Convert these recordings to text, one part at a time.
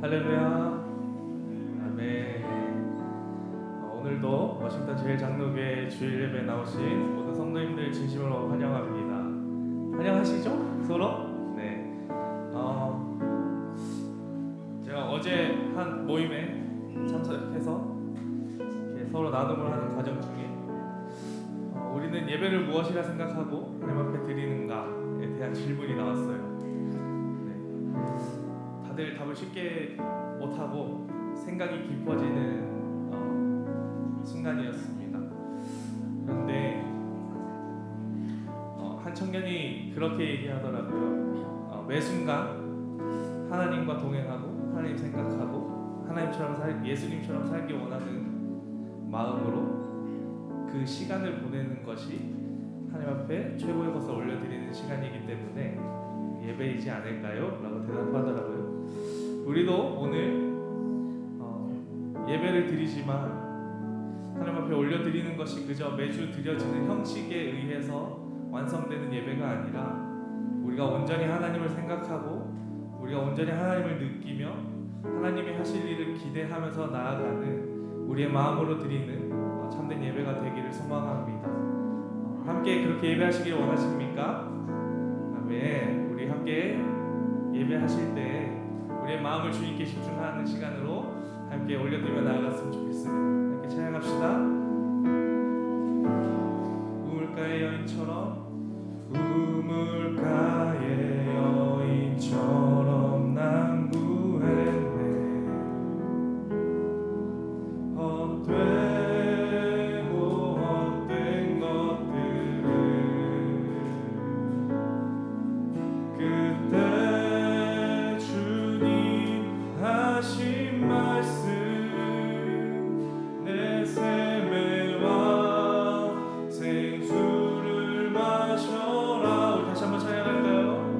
할렐루야. 아멘. 오늘도 워싱턴 제일장로교회 주일 예배에 나오신 모든 성도님들 진심으로 환영합니다. 환영하시죠? 서로? 네. 제가 어제 한 모임에 참석해서 이렇게 서로 나눔을 하는 과정 중에 우리는 예배를 무엇이라 생각하고 하나님 앞에 드리는가에 대한 질문이 나왔어요. 다들 답을 쉽게 못하고 생각이 깊어지는 순간이었습니다. 그런데 한 청년이 그렇게 얘기하더라고요. 매 순간 하나님과 동행하고 하나님 생각하고 하나님처럼 예수님처럼 살기 원하는 마음으로 그 시간을 보내는 것이 하나님 앞에 최고의 것을 올려드리는 시간이기 때문에 예배이지 않을까요? 라고 대답하더라고요. 우리도 오늘 예배를 드리지만 하나님 앞에 올려드리는 것이 그저 매주 드려지는 형식에 의해서 완성되는 예배가 아니라 우리가 온전히 하나님을 생각하고 우리가 온전히 하나님을 느끼며 하나님이 하실 일을 기대하면서 나아가는 우리의 마음으로 드리는 참된 예배가 되기를 소망합니다. 함께 그렇게 예배하시길 원하십니까? 아멘. 우리 함께 예배하실 때 우리의 마음을 주님께 집중하는 시간으로 함께 올려드리며 나아갔으면 좋겠습니다. 함께 찬양합시다. 우물가의 여인처럼 난 구했네. 헛되고 헛된 것들을 그때 주님 하신 말씀 내 샘에와 생수를 마셔라. 우리 다시 한번 찬양할까요?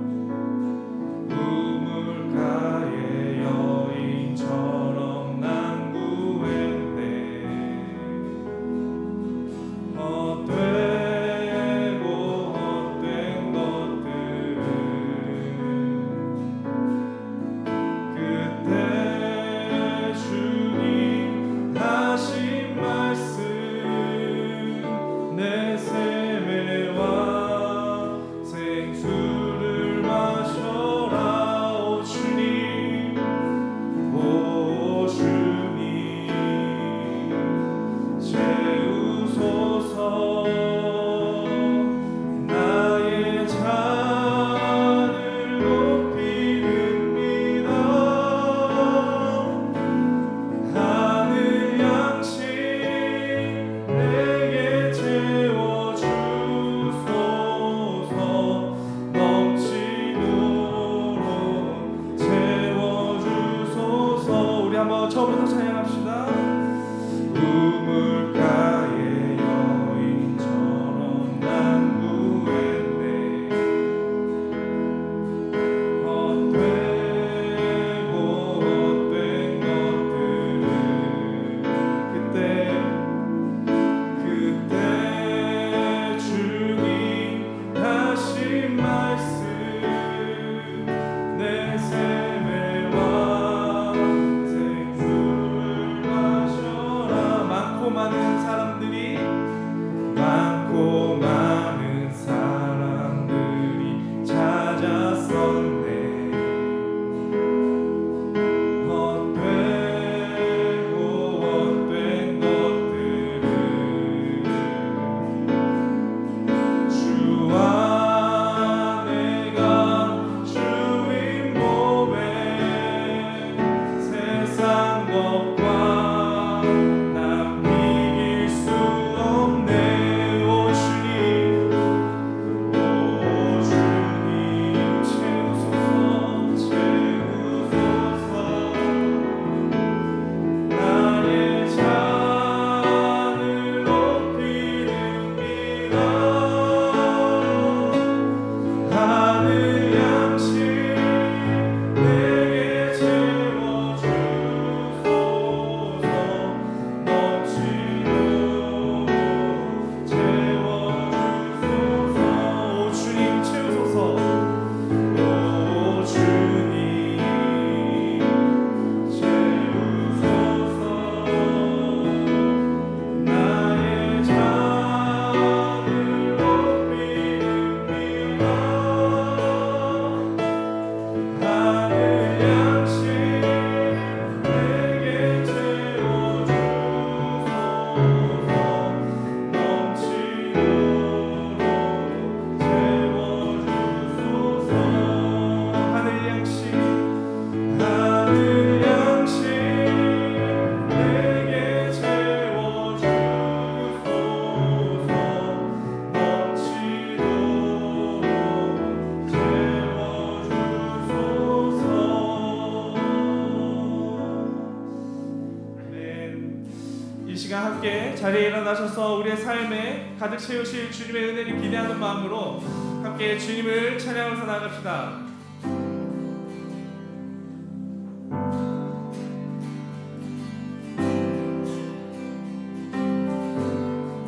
자리에 일어나셔서 우리의 삶에 가득 채우실 주님의 은혜를 기대하는 마음으로 함께 주님을 찬양하면서 나아갑시다.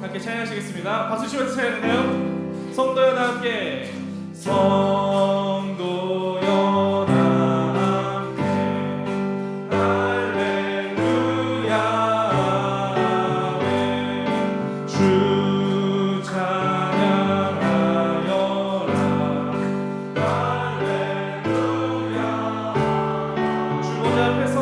함께 찬양하시겠습니다. 박수 치면서 찬양할까요? 성도여 함께 성도여 함께 할렐루야 주 찬양하여라 할렐루야 주보좌 앞에서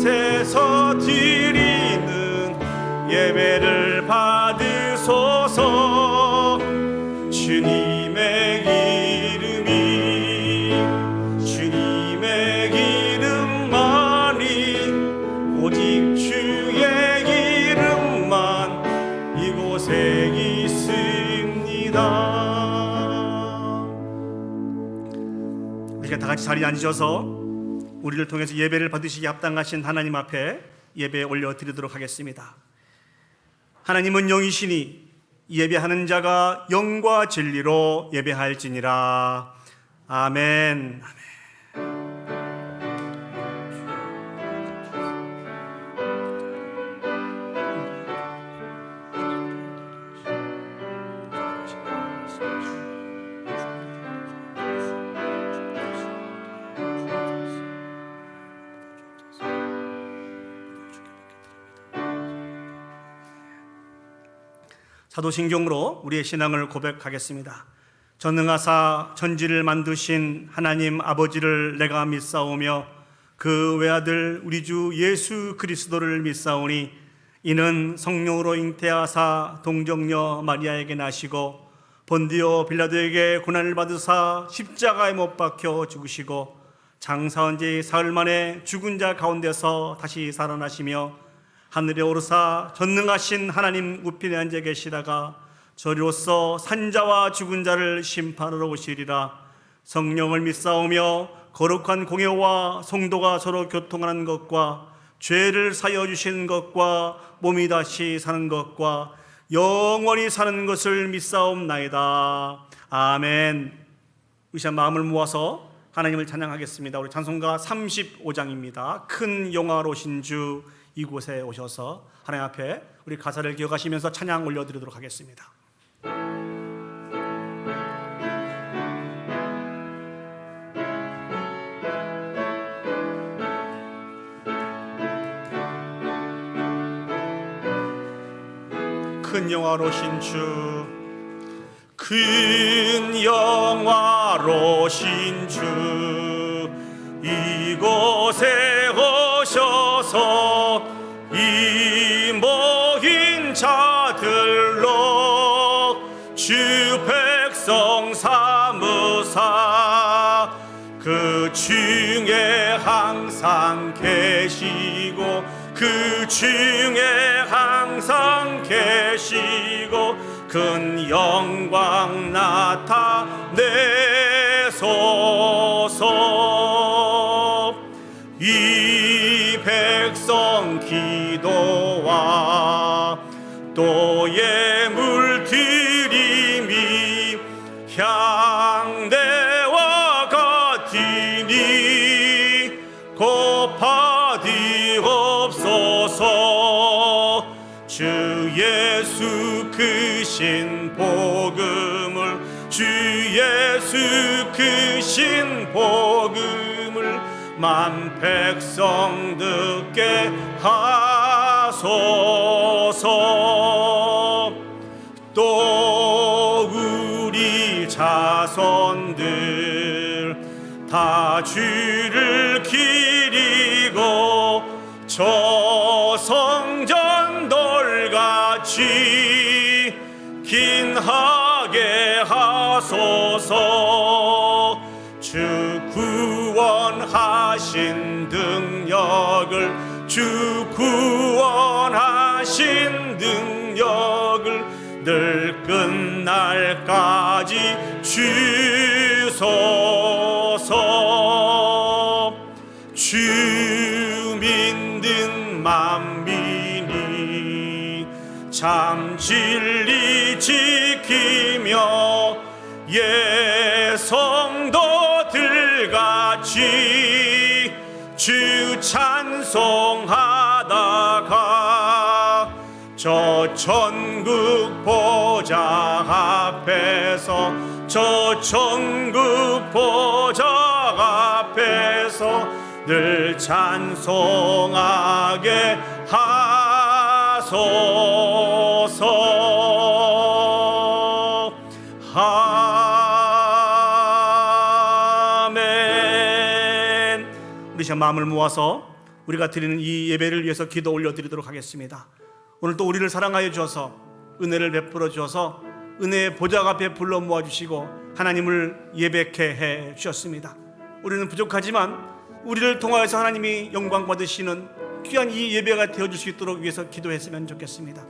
이곳에서 드리는 예배를 받으소서. 주님의 이름만이 오직 주의 이름만 이곳에 있습니다. 우리가 다 같이 자리에 앉으셔서 우리를 통해서 예배를 받으시기 합당하신 하나님 앞에 예배 올려드리도록 하겠습니다. 하나님은 영이시니 예배하는 자가 영과 진리로 예배할지니라. 아멘. 사도신경으로 우리의 신앙을 고백하겠습니다. 전능하사 천지를 만드신 하나님 아버지를 내가 믿사오며 그 외아들 우리 주 예수 그리스도를 믿사오니 이는 성령으로 잉태하사 동정녀 마리아에게 나시고 본디오 빌라도에게 고난을 받으사 십자가에 못 박혀 죽으시고 장사한 지 사흘 만에 죽은 자 가운데서 다시 살아나시며 하늘에 오르사 전능하신 하나님 우편에 앉아 계시다가 저리로서 산자와 죽은 자를 심판하러 오시리라. 성령을 믿사오며 거룩한 공회와 성도가 서로 교통하는 것과 죄를 사여 주시는 것과 몸이 다시 사는 것과 영원히 사는 것을 믿사옵나이다. 아멘. 의시한 마음을 모아서 하나님을 찬양하겠습니다. 우리 찬송가 35장입니다. 큰 영화로신 주 이곳에 오셔서 하나님 앞에 우리 가사를 기억하시면서 찬양 올려드리도록 하겠습니다. 큰 영화로신 주, 큰 영화로신 주 이곳에 오셔서 이 모인 자들로 주 백성 삼으사 그 중에 항상 계시고 그 중에 항상 계시고 큰 영광 나타내소서. 이 백성 기도와 또 예물 드림이 향대와 같으니 곱하디옵소서. 주 예수 크신 복음을 주 예수 크신 복음을 만 백성 듣게 하소서. 또 우리 자손들 다 주를 기리고 저 성전 돌같이 긴하게 하소서. 주 구원하신 능력을 주 구원하신 능력을 늘 끝날까지 주소서. 주 믿는 만민이 참 진리 지키며 예성도들 같이 주 찬송하다가 저 천국 보좌 앞에서 저 천국 보좌 앞에서 늘 찬송하게 하소서. 아멘. 우리 마음을 모아서 우리가 드리는 이 예배를 위해서 기도 올려드리도록 하겠습니다. 오늘 또 우리를 사랑하여 주셔서 은혜를 베풀어 주셔서 은혜의 보좌 앞에 불러 모아주시고 하나님을 예배케 해 주셨습니다. 우리는 부족하지만 우리를 통하여서 하나님이 영광 받으시는 귀한 이 예배가 되어줄 수 있도록 위해서 기도했으면 좋겠습니다.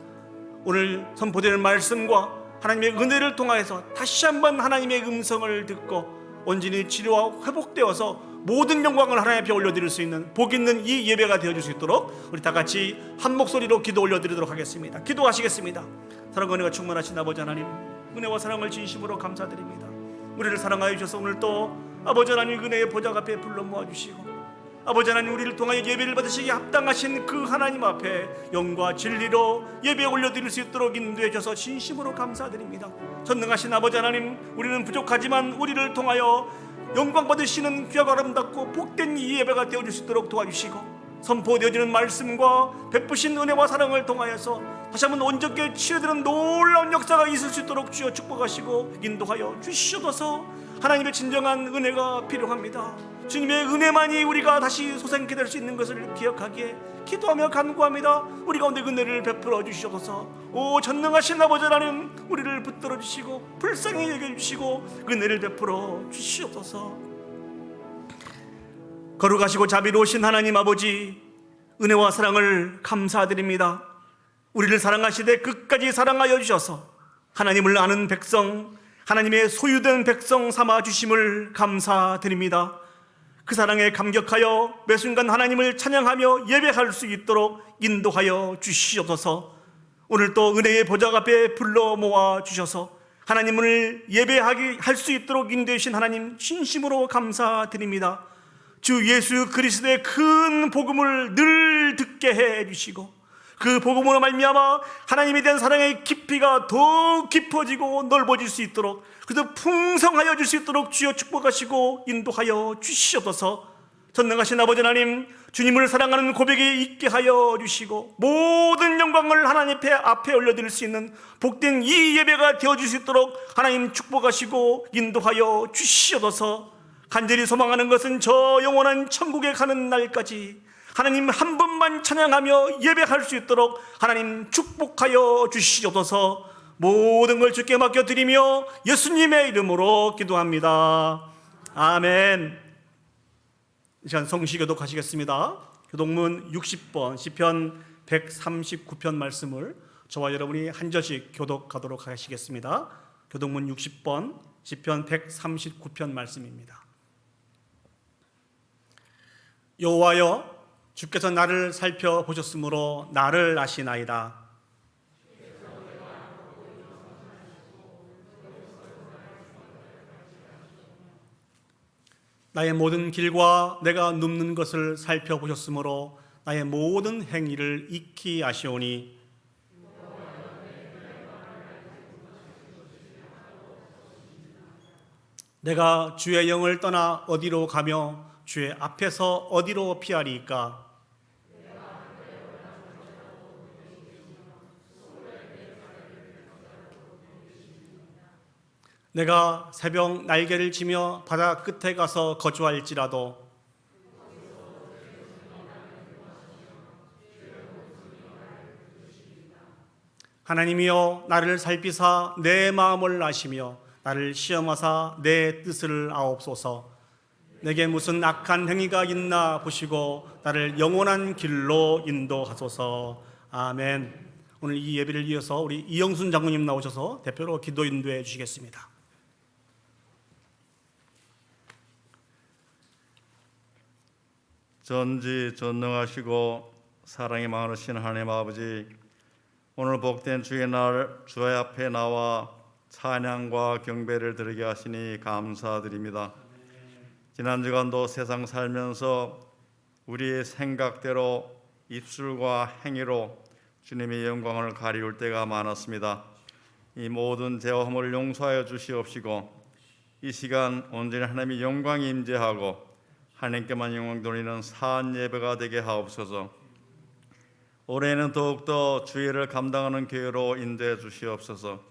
오늘 선포되는 말씀과 하나님의 은혜를 통하여서 다시 한번 하나님의 음성을 듣고 온전히 치료와 회복되어서 모든 영광을 하나님 앞에 올려드릴 수 있는 복 있는 이 예배가 되어줄 수 있도록 우리 다 같이 한 목소리로 기도 올려드리도록 하겠습니다. 기도하시겠습니다. 사랑과 은혜가 충만하신 아버지 하나님, 은혜와 사랑을 진심으로 감사드립니다. 우리를 사랑하여 주셔서 오늘 또 아버지 하나님 은혜의 보좌 앞에 불러 모아주시고 아버지 하나님 우리를 통하여 예배를 받으시기에 합당하신 그 하나님 앞에 영과 진리로 예배 올려드릴 수 있도록 인도해 주셔서 진심으로 감사드립니다. 전능하신 아버지 하나님, 우리는 부족하지만 우리를 통하여 영광 받으시는 귀하고 아름답고 복된 이 예배가 되어줄 수 있도록 도와주시고 선포되어지는 말씀과 베푸신 은혜와 사랑을 통하여서 다시 한번 온전하게 치유되는 놀라운 역사가 있을 수 있도록 주여 축복하시고 인도하여 주시옵소서. 하나님의 진정한 은혜가 필요합니다. 주님의 은혜만이 우리가 다시 솟아나게 될 수 있는 것을 기억하기에 기도하며 간구합니다. 우리 가운데 은혜를 베풀어 주시옵소서. 오 전능하신 아버지 하나님, 우리를 붙들어 주시고 불쌍히 여겨 주시고 은혜를 베풀어 주시옵소서. 거룩하시고 자비로우신 하나님 아버지, 은혜와 사랑을 감사드립니다. 우리를 사랑하시되 끝까지 사랑하여 주셔서 하나님을 아는 백성, 하나님의 소유된 백성 삼아 주심을 감사드립니다. 그 사랑에 감격하여 매 순간 하나님을 찬양하며 예배할 수 있도록 인도하여 주시옵소서. 오늘 또 은혜의 보좌 앞에 불러 모아 주셔서 하나님을 예배하게 할 수 있도록 인도해 주신 하나님 진심으로 감사드립니다. 주 예수 그리스도의 큰 복음을 늘 듣게 해 주시고 그 복음으로 말미암아 하나님에 대한 사랑의 깊이가 더 깊어지고 넓어질 수 있도록, 그래서 풍성하여 줄 수 있도록 주여 축복하시고 인도하여 주시옵소서. 전능하신 아버지 하나님, 주님을 사랑하는 고백이 있게 하여 주시고 모든 영광을 하나님 앞에 올려드릴 수 있는 복된 이 예배가 되어줄 수 있도록 하나님 축복하시고 인도하여 주시옵소서. 간절히 소망하는 것은 저 영원한 천국에 가는 날까지 하나님 한 분만 찬양하며 예배할 수 있도록 하나님 축복하여 주시옵소서. 모든 걸 주께 맡겨드리며 예수님의 이름으로 기도합니다. 아멘. 이 시간 성시교독 하시겠습니다. 교독문 60번 시편 139편 말씀을 저와 여러분이 한 절씩 교독하도록 하시겠습니다. 교독문 60번 시편 139편 말씀입니다. 여호와여, 주께서 나를 살펴보셨으므로 나를 아시나이다. 나의 모든 길과 내가 눕는 것을 살펴보셨으므로 나의 모든 행위를 익히 아시오니 내가 주의 영을 떠나 어디로 가며 주의 앞에서 어디로 피하리이까? 내가 새벽 날개를 치며 바다 끝에 가서 거주할지라도 하나님이여 나를 살피사 내 마음을 아시며 나를 시험하사 내 뜻을 아옵소서. 내게 무슨 악한 행위가 있나 보시고 나를 영원한 길로 인도하소서. 아멘. 오늘 이 예배를 이어서 우리 이영순 장로님 나오셔서 대표로 기도 인도해 주시겠습니다. 전지전능하시고 사랑이 많으신 하나님 아버지, 오늘 복된 주의 날 주의 앞에 나와 찬양과 경배를 드리게 하시니 감사드립니다. 지난 주간도 세상 살면서 우리의 생각대로 입술과 행위로 주님의 영광을 가리울 때가 많았습니다. 이 모든 죄와 허물을 용서하여 주시옵시고 이 시간 온전히 하나님의 영광이 임재하고 하나님께만 영광 돌리는 사한 예배가 되게 하옵소서. 올해는 더욱더 주의를 감당하는 교회로 인도해 주시옵소서.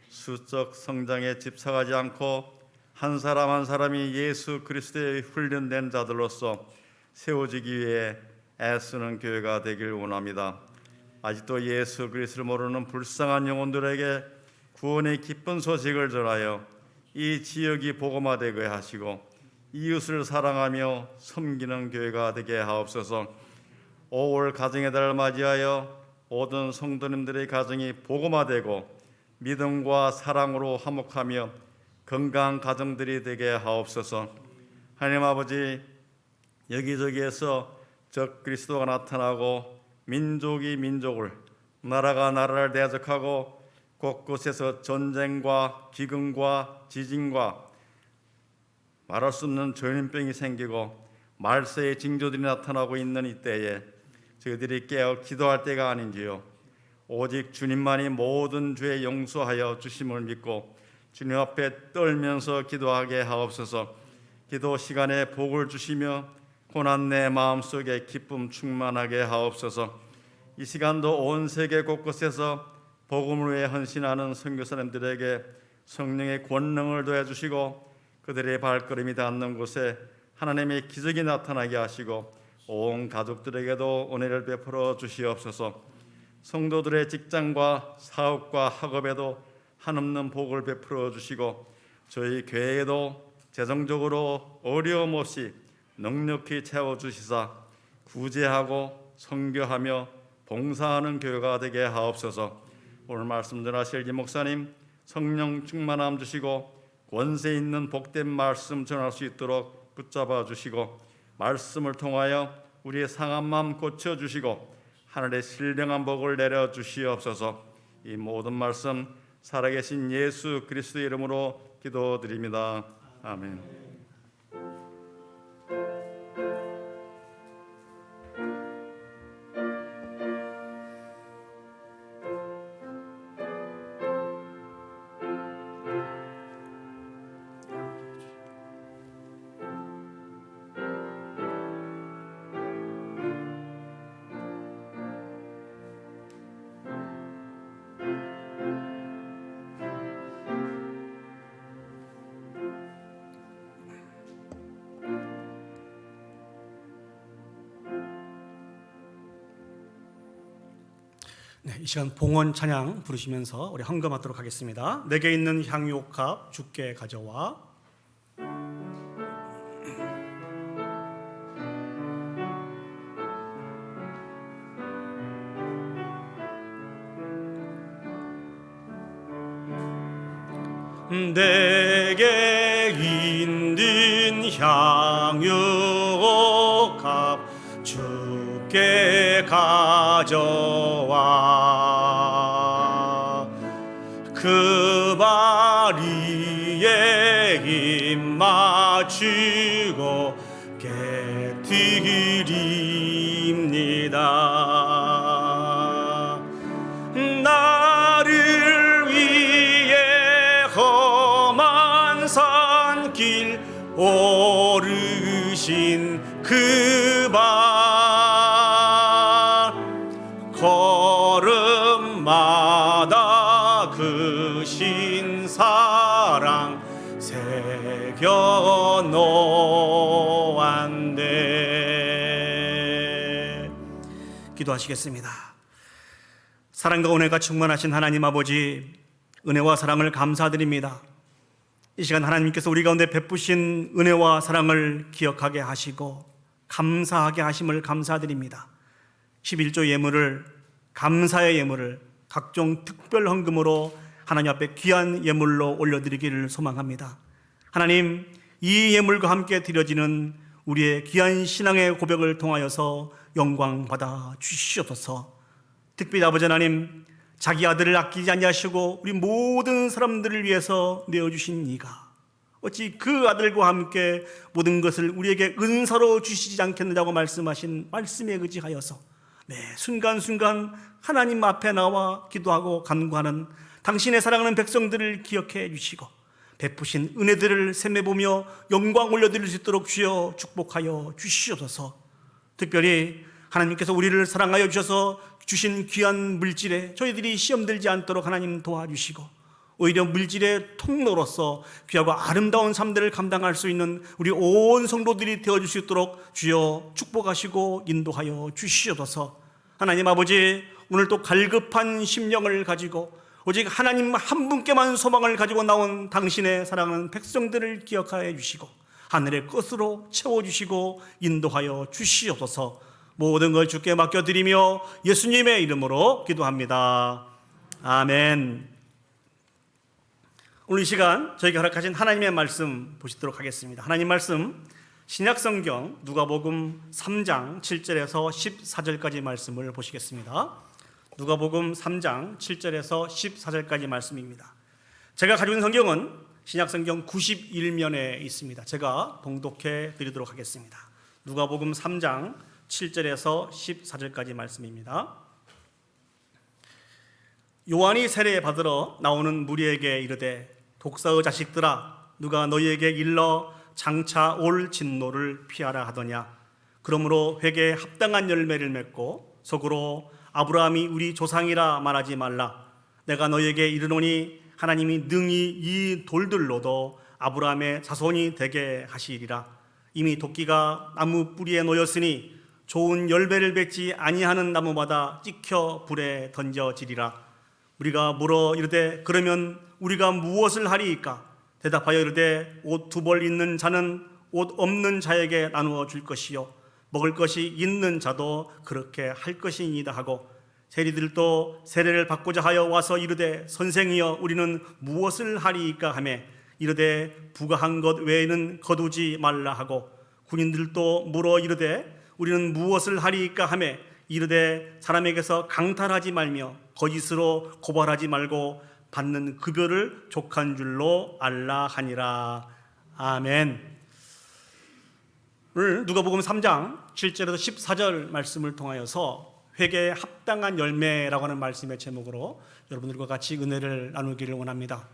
수적 성장에 집착하지 않고 한 사람 한 사람이 예수 그리스도의 훈련된 자들로서 세워지기 위해 애쓰는 교회가 되길 원합니다. 아직도 예수 그리스도를 모르는 불쌍한 영혼들에게 구원의 기쁜 소식을 전하여 이 지역이 복음화되게 하시고 이웃을 사랑하며 섬기는 교회가 되게 하옵소서. 5월 가정의 달을 맞이하여 모든 성도님들의 가정이 복음화되고 믿음과 사랑으로 화목하며 건강한 가정들이 되게 하옵소서. 하나님 아버지, 여기저기에서 적 그리스도가 나타나고 민족이 민족을, 나라가 나라를 대적하고 곳곳에서 전쟁과 기근과 지진과 말할 수 없는 전염병이 생기고 말세의 징조들이 나타나고 있는 이때에 저희들이 깨어 기도할 때가 아닌지요. 오직 주님만이 모든 죄 용서하여 주심을 믿고 주님 앞에 떨면서 기도하게 하옵소서. 기도 시간에 복을 주시며 고난 내 마음속에 기쁨 충만하게 하옵소서. 이 시간도 온 세계 곳곳에서 복음을 위해 헌신하는 선교사님들에게 성령의 권능을 더해주시고 그들의 발걸음이 닿는 곳에 하나님의 기적이 나타나게 하시고 온 가족들에게도 은혜를 베풀어 주시옵소서. 성도들의 직장과 사업과 학업에도 한없는 복을 베풀어 주시고 저희 교회에도 재정적으로 어려움 없이 넉넉히 채워주시사 구제하고 선교하며 봉사하는 교회가 되게 하옵소서. 오늘 말씀 전하실 이 목사님 성령 충만함 주시고 권세 있는 복된 말씀 전할 수 있도록 붙잡아 주시고 말씀을 통하여 우리의 상한 마음 고쳐주시고 하늘의 신령한 복을 내려 주시옵소서. 이 모든 말씀 살아계신 예수 그리스도의 이름으로 기도드립니다. 아멘. 네, 이 시간 봉헌 찬양 부르시면서 우리 헌금하도록 하겠습니다. 내게 있는 향유옥합 주께 가져와. 내게 있는 향유옥합 주께 가져와. 그 마리에 입 맞추고 깨뜨립니다. 나를 위해 험한 산길 오르신 그 발, 걸음마다 그 신사랑 새겨 놓았네. 기도하시겠습니다. 사랑과 은혜가 충만하신 하나님 아버지, 은혜와 사랑을 감사드립니다. 이 시간 하나님께서 우리 가운데 베푸신 은혜와 사랑을 기억하게 하시고 감사하게 하심을 감사드립니다. 11조 예물을, 감사의 예물을 각종 특별 헌금으로 하나님 앞에 귀한 예물로 올려드리기를 소망합니다. 하나님, 이 예물과 함께 드려지는 우리의 귀한 신앙의 고백을 통하여서 영광 받아 주시옵소서. 특별히 아버지 하나님, 자기 아들을 아끼지 아니하시고 우리 모든 사람들을 위해서 내어주신 이가 어찌 그 아들과 함께 모든 것을 우리에게 은사로 주시지 않겠느냐고 말씀하신 말씀에 의지하여서 매 순간순간 하나님 앞에 나와 기도하고 간구하는 당신의 사랑하는 백성들을 기억해 주시고 베푸신 은혜들을 샘매보며 영광 올려드릴 수 있도록 주여 축복하여 주시옵소서. 특별히 하나님께서 우리를 사랑하여 주셔서 주신 귀한 물질에 저희들이 시험 들지 않도록 하나님 도와주시고 오히려 물질의 통로로서 귀하고 아름다운 삶들을 감당할 수 있는 우리 온 성도들이 되어줄 수 있도록 주여 축복하시고 인도하여 주시옵소서. 하나님 아버지, 오늘 또 갈급한 심령을 가지고 오직 하나님 한 분께만 소망을 가지고 나온 당신의 사랑하는 백성들을 기억하여 주시고 하늘의 끝으로 채워주시고 인도하여 주시옵소서. 모든 걸 주께 맡겨드리며 예수님의 이름으로 기도합니다. 아멘. 오늘 이 시간 저희가 허락하신 하나님의 말씀 보시도록 하겠습니다. 하나님 말씀 신약성경 누가복음 3장 7절에서 14절까지 말씀을 보시겠습니다. 누가복음 3장 7절에서 14절까지 말씀입니다. 제가 가지고 있는 성경은 신약성경 91면에 있습니다. 제가 봉독해 드리도록 하겠습니다. 누가복음 3장 7절에서 14절까지 말씀입니다. 요한이 세례 받으러 나오는 무리에게 이르되 독사의 자식들아, 누가 너희에게 일러 장차 올 진노를 피하라 하더냐. 그러므로 회개에 합당한 열매를 맺고 속으로 아브라함이 우리 조상이라 말하지 말라. 내가 너희에게 이르노니 하나님이 능히 이 돌들로도 아브라함의 자손이 되게 하시리라. 이미 도끼가 나무 뿌리에 놓였으니 좋은 열매를 맺지 아니하는 나무마다 찍혀 불에 던져지리라. 우리가 물어 이르되 그러면 우리가 무엇을 하리이까? 대답하여 이르되 옷 두 벌 있는 자는 옷 없는 자에게 나누어 줄 것이요 먹을 것이 있는 자도 그렇게 할 것이니이다 하고 세리들도 세례를 받고자 하여 와서 이르되 선생이여 우리는 무엇을 하리이까 하매 이르되 부가한 것 외에는 거두지 말라 하고 군인들도 물어 이르되 우리는 무엇을 하리이까 하매 이르되 사람에게서 강탈하지 말며 거짓으로 고발하지 말고 받는 급여를 족한 줄로 알라 하니라. 아멘. 오늘 누가복음 3장 7절에서 14절 말씀을 통하여서 회개에 합당한 열매라고 하는 말씀의 제목으로 여러분들과 같이 은혜를 나누기를 원합니다.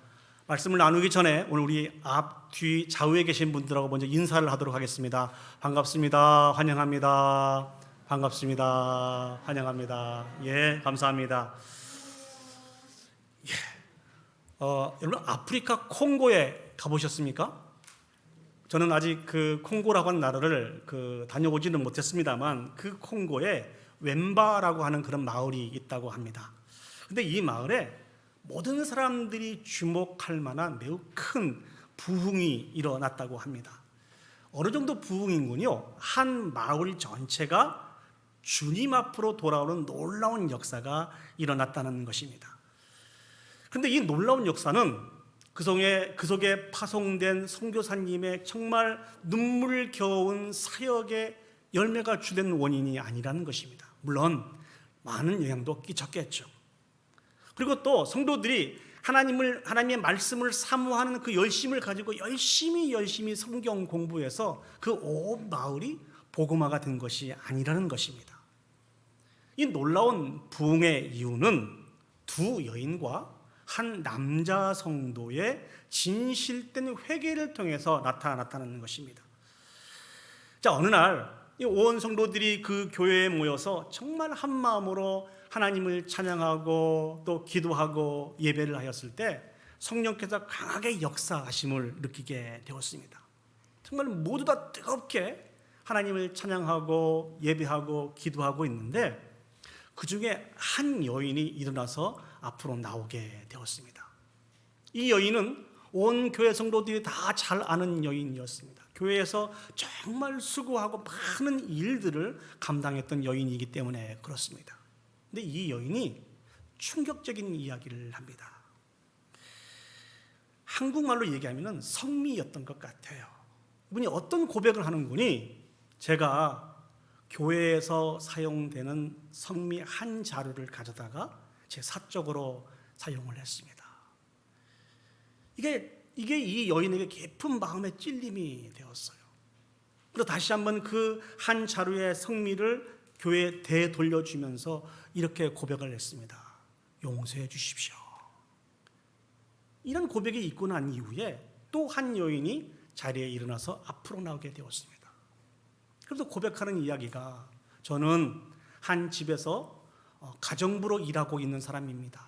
말씀을 나누기 전에 오늘 우리 앞, 뒤, 좌우에 계신 분들하고 먼저 인사를 하도록 하겠습니다. 반갑습니다. 환영합니다. 반갑습니다. 환영합니다. 예, 감사합니다. 여러분 아프리카 콩고에 가보셨습니까? 저는 아직 그 콩고라고 하는 나라를 다녀오지는 못했습니다만 그 콩고에 웬바라고 하는 그런 마을이 있다고 합니다. 근데 이 마을에 모든 사람들이 주목할 만한 매우 큰 부흥이 일어났다고 합니다. 어느 정도 부흥인군요. 한 마을 전체가 주님 앞으로 돌아오는 놀라운 역사가 일어났다는 것입니다. 그런데 이 놀라운 역사는 그 속에 파송된 선교사님의 정말 눈물겨운 사역의 열매가 주된 원인이 아니라는 것입니다. 물론 많은 영향도 끼쳤겠죠. 그리고 또 성도들이 하나님의 말씀을 사모하는 그 열심을 가지고 열심히 성경 공부해서 그 온 마을이 복음화가 된 것이 아니라는 것입니다. 이 놀라운 부흥의 이유는 두 여인과 한 남자 성도의 진실된 회개를 통해서 나타났다는 것입니다. 자, 어느 날 온 성도들이 그 교회에 모여서 정말 한 마음으로 하나님을 찬양하고 또 기도하고 예배를 하였을 때 성령께서 강하게 역사하심을 느끼게 되었습니다. 정말 모두 다 뜨겁게 하나님을 찬양하고 예배하고 기도하고 있는데 그 중에 한 여인이 일어나서 앞으로 나오게 되었습니다. 이 여인은 온 교회 성도들이 다 잘 아는 여인이었습니다. 교회에서 정말 수고하고 많은 일들을 감당했던 여인이기 때문에 그렇습니다. 근데 이 여인이 충격적인 이야기를 합니다. 한국말로 얘기하면 성미였던 것 같아요. 이분이 어떤 고백을 하는 분이 제가 교회에서 사용되는 성미 한 자루를 가져다가 제 사적으로 사용을 했습니다. 이게 이 여인에게 깊은 마음의 찔림이 되었어요. 그리고 다시 한번 그 한 자루의 성미를 교회에 되돌려주면서 이렇게 고백을 했습니다. 용서해 주십시오. 이런 고백이 있고 난 이후에 또 한 여인이 자리에 일어나서 앞으로 나오게 되었습니다. 그래서 고백하는 이야기가 저는 한 집에서 가정부로 일하고 있는 사람입니다.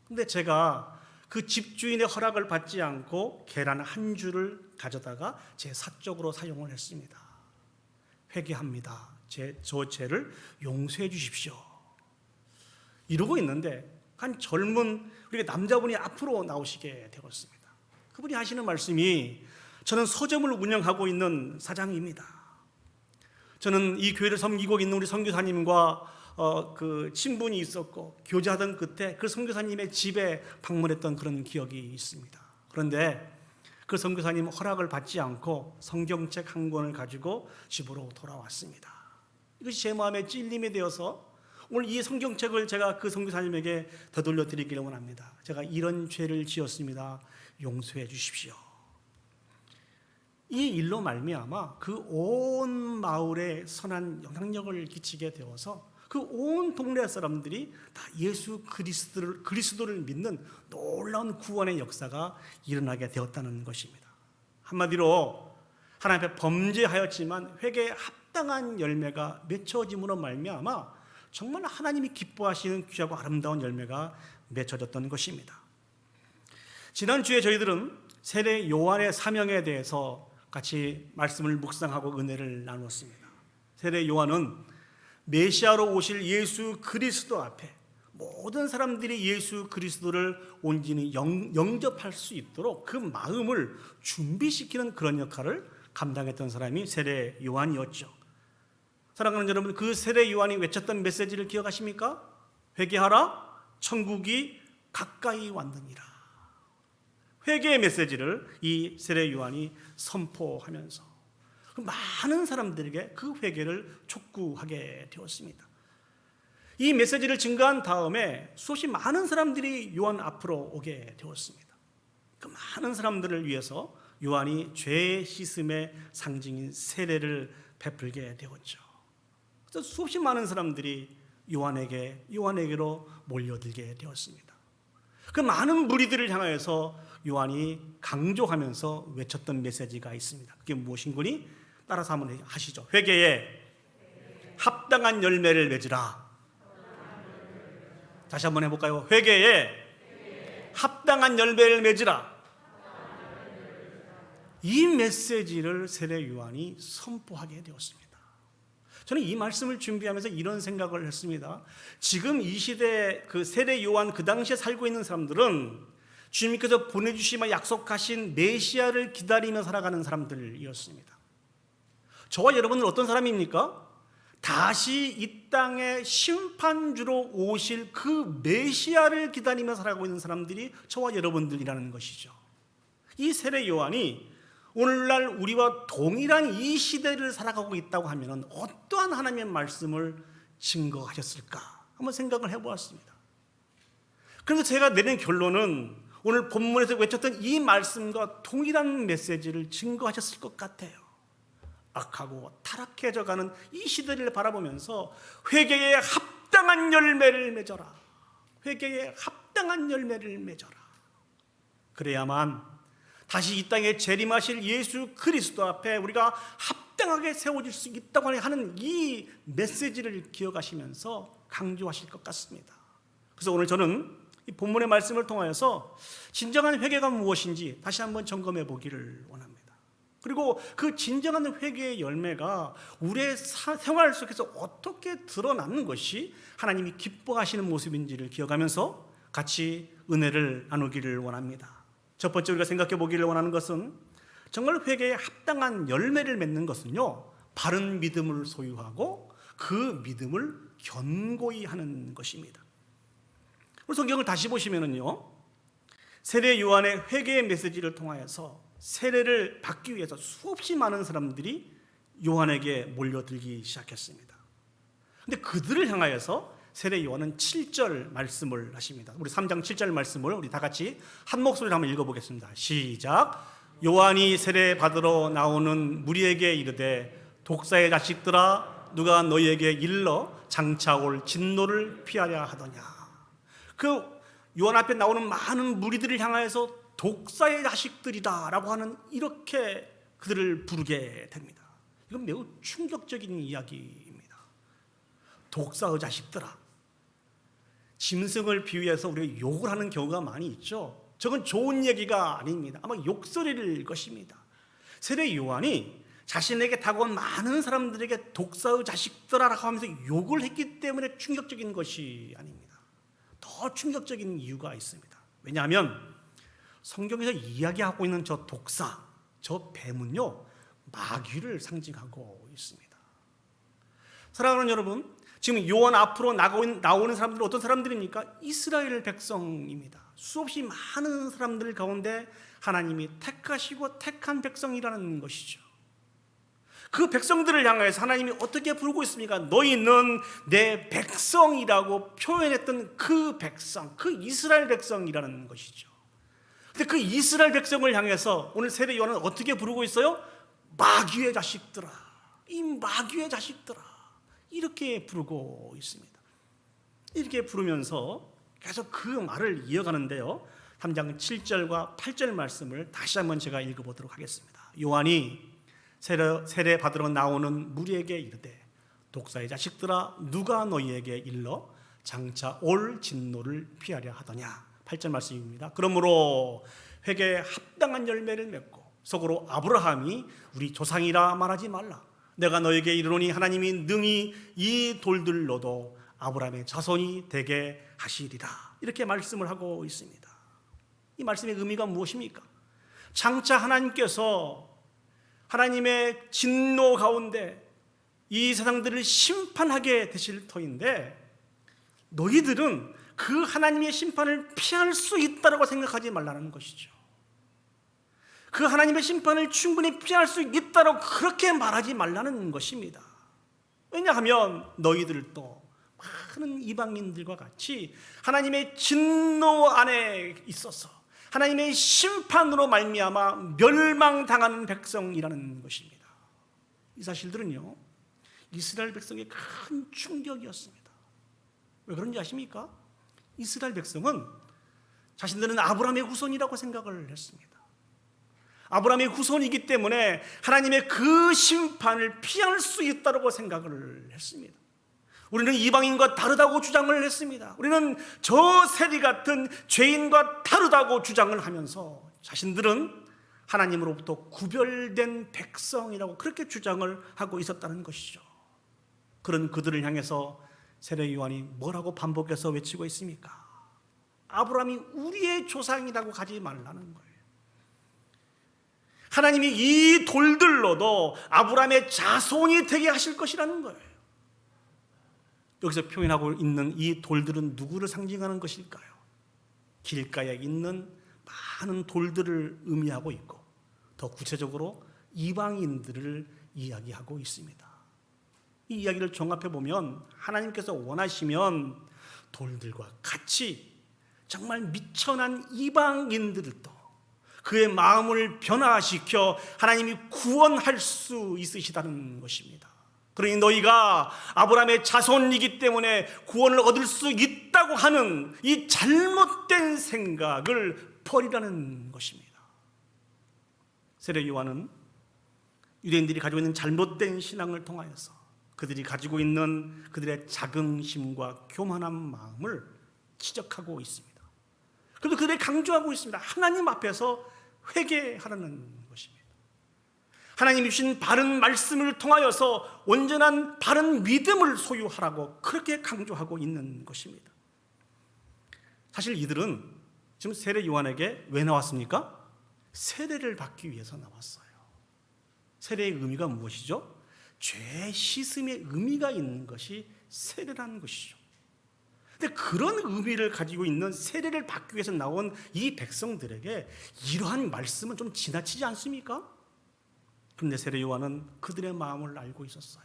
근데 제가 그 집주인의 허락을 받지 않고 계란 한 줄을 가져다가 제 사적으로 사용을 했습니다. 회개합니다. 저 죄를 용서해 주십시오. 이러고 있는데 한 젊은 우리 남자분이 앞으로 나오시게 되었습니다. 그분이 하시는 말씀이, 저는 서점을 운영하고 있는 사장입니다. 저는 이 교회를 섬기고 있는 우리 선교사님과 그 친분이 있었고 교제하던 끝에 그 선교사님의 집에 방문했던 그런 기억이 있습니다. 그런데 그 선교사님 허락을 받지 않고 성경책 한 권을 가지고 집으로 돌아왔습니다. 이것이 제 마음에 찔림이 되어서 오늘 이 성경책을 제가 그 선교사님에게 되돌려 드리기를 원합니다. 제가 이런 죄를 지었습니다. 용서해 주십시오. 이 일로 말미암아 그 온 마을에 선한 영향력을 끼치게 되어서 그 온 동네 사람들이 다 예수 그리스도를 믿는 놀라운 구원의 역사가 일어나게 되었다는 것입니다. 한마디로 하나님 앞에 범죄하였지만 회개에 합당한 열매가 맺혀짐으로 말미암아 정말 하나님이 기뻐하시는 귀하고 아름다운 열매가 맺혀졌던 것입니다. 지난주에 저희들은 세례 요한의 사명에 대해서 같이 말씀을 묵상하고 은혜를 나누었습니다. 세례 요한은 메시아로 오실 예수 그리스도 앞에 모든 사람들이 예수 그리스도를 온전히 영접할 수 있도록 그 마음을 준비시키는 그런 역할을 감당했던 사람이 세례 요한이었죠. 사랑하는 여러분, 그 세례 요한이 외쳤던 메시지를 기억하십니까? 회개하라, 천국이 가까이 왔느니라. 회개의 메시지를 이 세례 요한이 선포하면서 많은 사람들에게 그 회개를 촉구하게 되었습니다. 이 메시지를 증거한 다음에 수없이 많은 사람들이 요한 앞으로 오게 되었습니다. 그 많은 사람들을 위해서 요한이 죄 씻음의 상징인 세례를 베풀게 되었죠. 그래서 수없이 많은 사람들이 요한에게로 몰려들게 되었습니다. 그 많은 무리들을 향하여서 요한이 강조하면서 외쳤던 메시지가 있습니다. 그게 무엇인고니? 따라서 한번 하시죠. 회개에 합당한 열매를 맺으라. 다시 한번 해볼까요? 회개에 합당한 열매를 맺으라. 이 메시지를 세례 요한이 선포하게 되었습니다. 저는 이 말씀을 준비하면서 이런 생각을 했습니다. 지금 이 시대 그 세례 요한 그 당시에 살고 있는 사람들은 주님께서 보내주시며 약속하신 메시아를 기다리며 살아가는 사람들이었습니다. 저와 여러분은 어떤 사람입니까? 다시 이 땅에 심판주로 오실 그 메시아를 기다리며 살아가고 있는 사람들이 저와 여러분들이라는 것이죠. 이 세례 요한이 오늘날 우리와 동일한 이 시대를 살아가고 있다고 하면 어떠한 하나님의 말씀을 증거하셨을까? 한번 생각을 해보았습니다. 그래서 제가 내린 결론은 오늘 본문에서 외쳤던 이 말씀과 동일한 메시지를 증거하셨을 것 같아요. 악하고 타락해져가는 이 시대를 바라보면서 회개에 합당한 열매를 맺어라. 회개에 합당한 열매를 맺어라. 그래야만 다시 이 땅에 재림하실 예수 그리스도 앞에 우리가 합당하게 세워질 수 있다고 하는 이 메시지를 기억하시면서 강조하실 것 같습니다. 그래서 오늘 저는 이 본문의 말씀을 통하여서 진정한 회개가 무엇인지 다시 한번 점검해 보기를 원합니다. 그리고 그 진정한 회개의 열매가 우리의 생활 속에서 어떻게 드러나는 것이 하나님이 기뻐하시는 모습인지를 기억하면서 같이 은혜를 나누기를 원합니다. 첫 번째 우리가 생각해 보기를 원하는 것은 정말 회개에 합당한 열매를 맺는 것은요, 바른 믿음을 소유하고 그 믿음을 견고히 하는 것입니다. 우리 성경을 다시 보시면은요, 세례 요한의 회개의 메시지를 통하여서 세례를 받기 위해서 수없이 많은 사람들이 요한에게 몰려들기 시작했습니다. 근데 그들을 향하여서 세례 요한은 7절 말씀을 하십니다. 우리 3장 7절 말씀을 우리 다 같이 한 목소리로 한번 읽어보겠습니다. 시작. 요한이 세례 받으러 나오는 무리에게 이르되 독사의 자식들아 누가 너희에게 일러 장차 올 진노를 피하려 하더냐. 그 요한 앞에 나오는 많은 무리들을 향하여서 독사의 자식들이다 라고 하는 이렇게 그들을 부르게 됩니다. 이건 매우 충격적인 이야기입니다. 독사의 자식들아. 짐승을 비유해서 우리가 욕을 하는 경우가 많이 있죠. 저건 좋은 얘기가 아닙니다. 아마 욕설일 것입니다. 세례 요한이 자신에게 다가온 많은 사람들에게 독사의 자식들아라고 하면서 욕을 했기 때문에 충격적인 것이 아닙니다. 더 충격적인 이유가 있습니다. 왜냐하면 성경에서 이야기하고 있는 저 독사, 저 뱀은요, 마귀를 상징하고 있습니다. 사랑하는 여러분, 지금 요한 앞으로 나오는 사람들은 어떤 사람들입니까? 이스라엘 백성입니다. 수없이 많은 사람들 가운데 하나님이 택하시고 택한 백성이라는 것이죠. 그 백성들을 향해서 하나님이 어떻게 부르고 있습니까? 너희는 내 백성이라고 표현했던 그 백성, 그 이스라엘 백성이라는 것이죠. 근데 그 이스라엘 백성을 향해서 오늘 세례 요한은 어떻게 부르고 있어요? 마귀의 자식들아, 이 마귀의 자식들아, 이렇게 부르고 있습니다. 이렇게 부르면서 계속 그 말을 이어가는데요, 3장 7절과 8절 말씀을 다시 한번 제가 읽어보도록 하겠습니다. 요한이 세례 받으러 나오는 무리에게 이르되 독사의 자식들아, 누가 너희에게 일러 장차 올 진노를 피하려 하더냐. 8절 말씀입니다. 그러므로 회개에 합당한 열매를 맺고 속으로 아브라함이 우리 조상이라 말하지 말라. 내가 너에게 이르노니 하나님이 능히 이 돌들로도 아브라함의 자손이 되게 하시리라. 이렇게 말씀을 하고 있습니다. 이 말씀의 의미가 무엇입니까? 장차 하나님께서 하나님의 진노 가운데 이 세상들을 심판하게 되실 터인데, 너희들은 그 하나님의 심판을 피할 수 있다고 생각하지 말라는 것이죠. 그 하나님의 심판을 충분히 피할 수 있다고 그렇게 말하지 말라는 것입니다. 왜냐하면 너희들도 많은 이방인들과 같이 하나님의 진노 안에 있어서 하나님의 심판으로 말미암아 멸망당하는 백성이라는 것입니다. 이 사실들은요, 이스라엘 백성의 큰 충격이었습니다. 왜 그런지 아십니까? 이스라엘 백성은 자신들은 아브라함의 후손이라고 생각을 했습니다. 아브라함의 후손이기 때문에 하나님의 그 심판을 피할 수 있다고 생각을 했습니다. 우리는 이방인과 다르다고 주장을 했습니다. 우리는 저 세리 같은 죄인과 다르다고 주장을 하면서 자신들은 하나님으로부터 구별된 백성이라고 그렇게 주장을 하고 있었다는 것이죠. 그런 그들을 향해서 세례 요한이 뭐라고 반복해서 외치고 있습니까? 아브라함이 우리의 조상이라고 하지 말라는 거예요. 하나님이 이 돌들로도 아브라함의 자손이 되게 하실 것이라는 거예요. 여기서 표현하고 있는 이 돌들은 누구를 상징하는 것일까요? 길가에 있는 많은 돌들을 의미하고 있고, 더 구체적으로 이방인들을 이야기하고 있습니다. 이 이야기를 종합해 보면 하나님께서 원하시면 돌들과 같이 정말 미천한 이방인들도 그의 마음을 변화시켜 하나님이 구원할 수 있으시다는 것입니다. 그러니 너희가 아브라함의 자손이기 때문에 구원을 얻을 수 있다고 하는 이 잘못된 생각을 버리라는 것입니다. 세례 요한은 유대인들이 가지고 있는 잘못된 신앙을 통하여서 그들이 가지고 있는 그들의 자긍심과 교만한 마음을 지적하고 있습니다. 그래서 그들이 강조하고 있습니다. 하나님 앞에서 회개하라는 것입니다. 하나님이 주신 바른 말씀을 통하여서 온전한 바른 믿음을 소유하라고 그렇게 강조하고 있는 것입니다. 사실 이들은 지금 세례 요한에게 왜 나왔습니까? 세례를 받기 위해서 나왔어요. 세례의 의미가 무엇이죠? 죄 씻음의 의미가 있는 것이 세례라는 것이죠. 근데 그런 의미를 가지고 있는 세례를 받기 위해서 나온 이 백성들에게 이러한 말씀은 좀 지나치지 않습니까? 그런데 세례 요한은 그들의 마음을 알고 있었어요.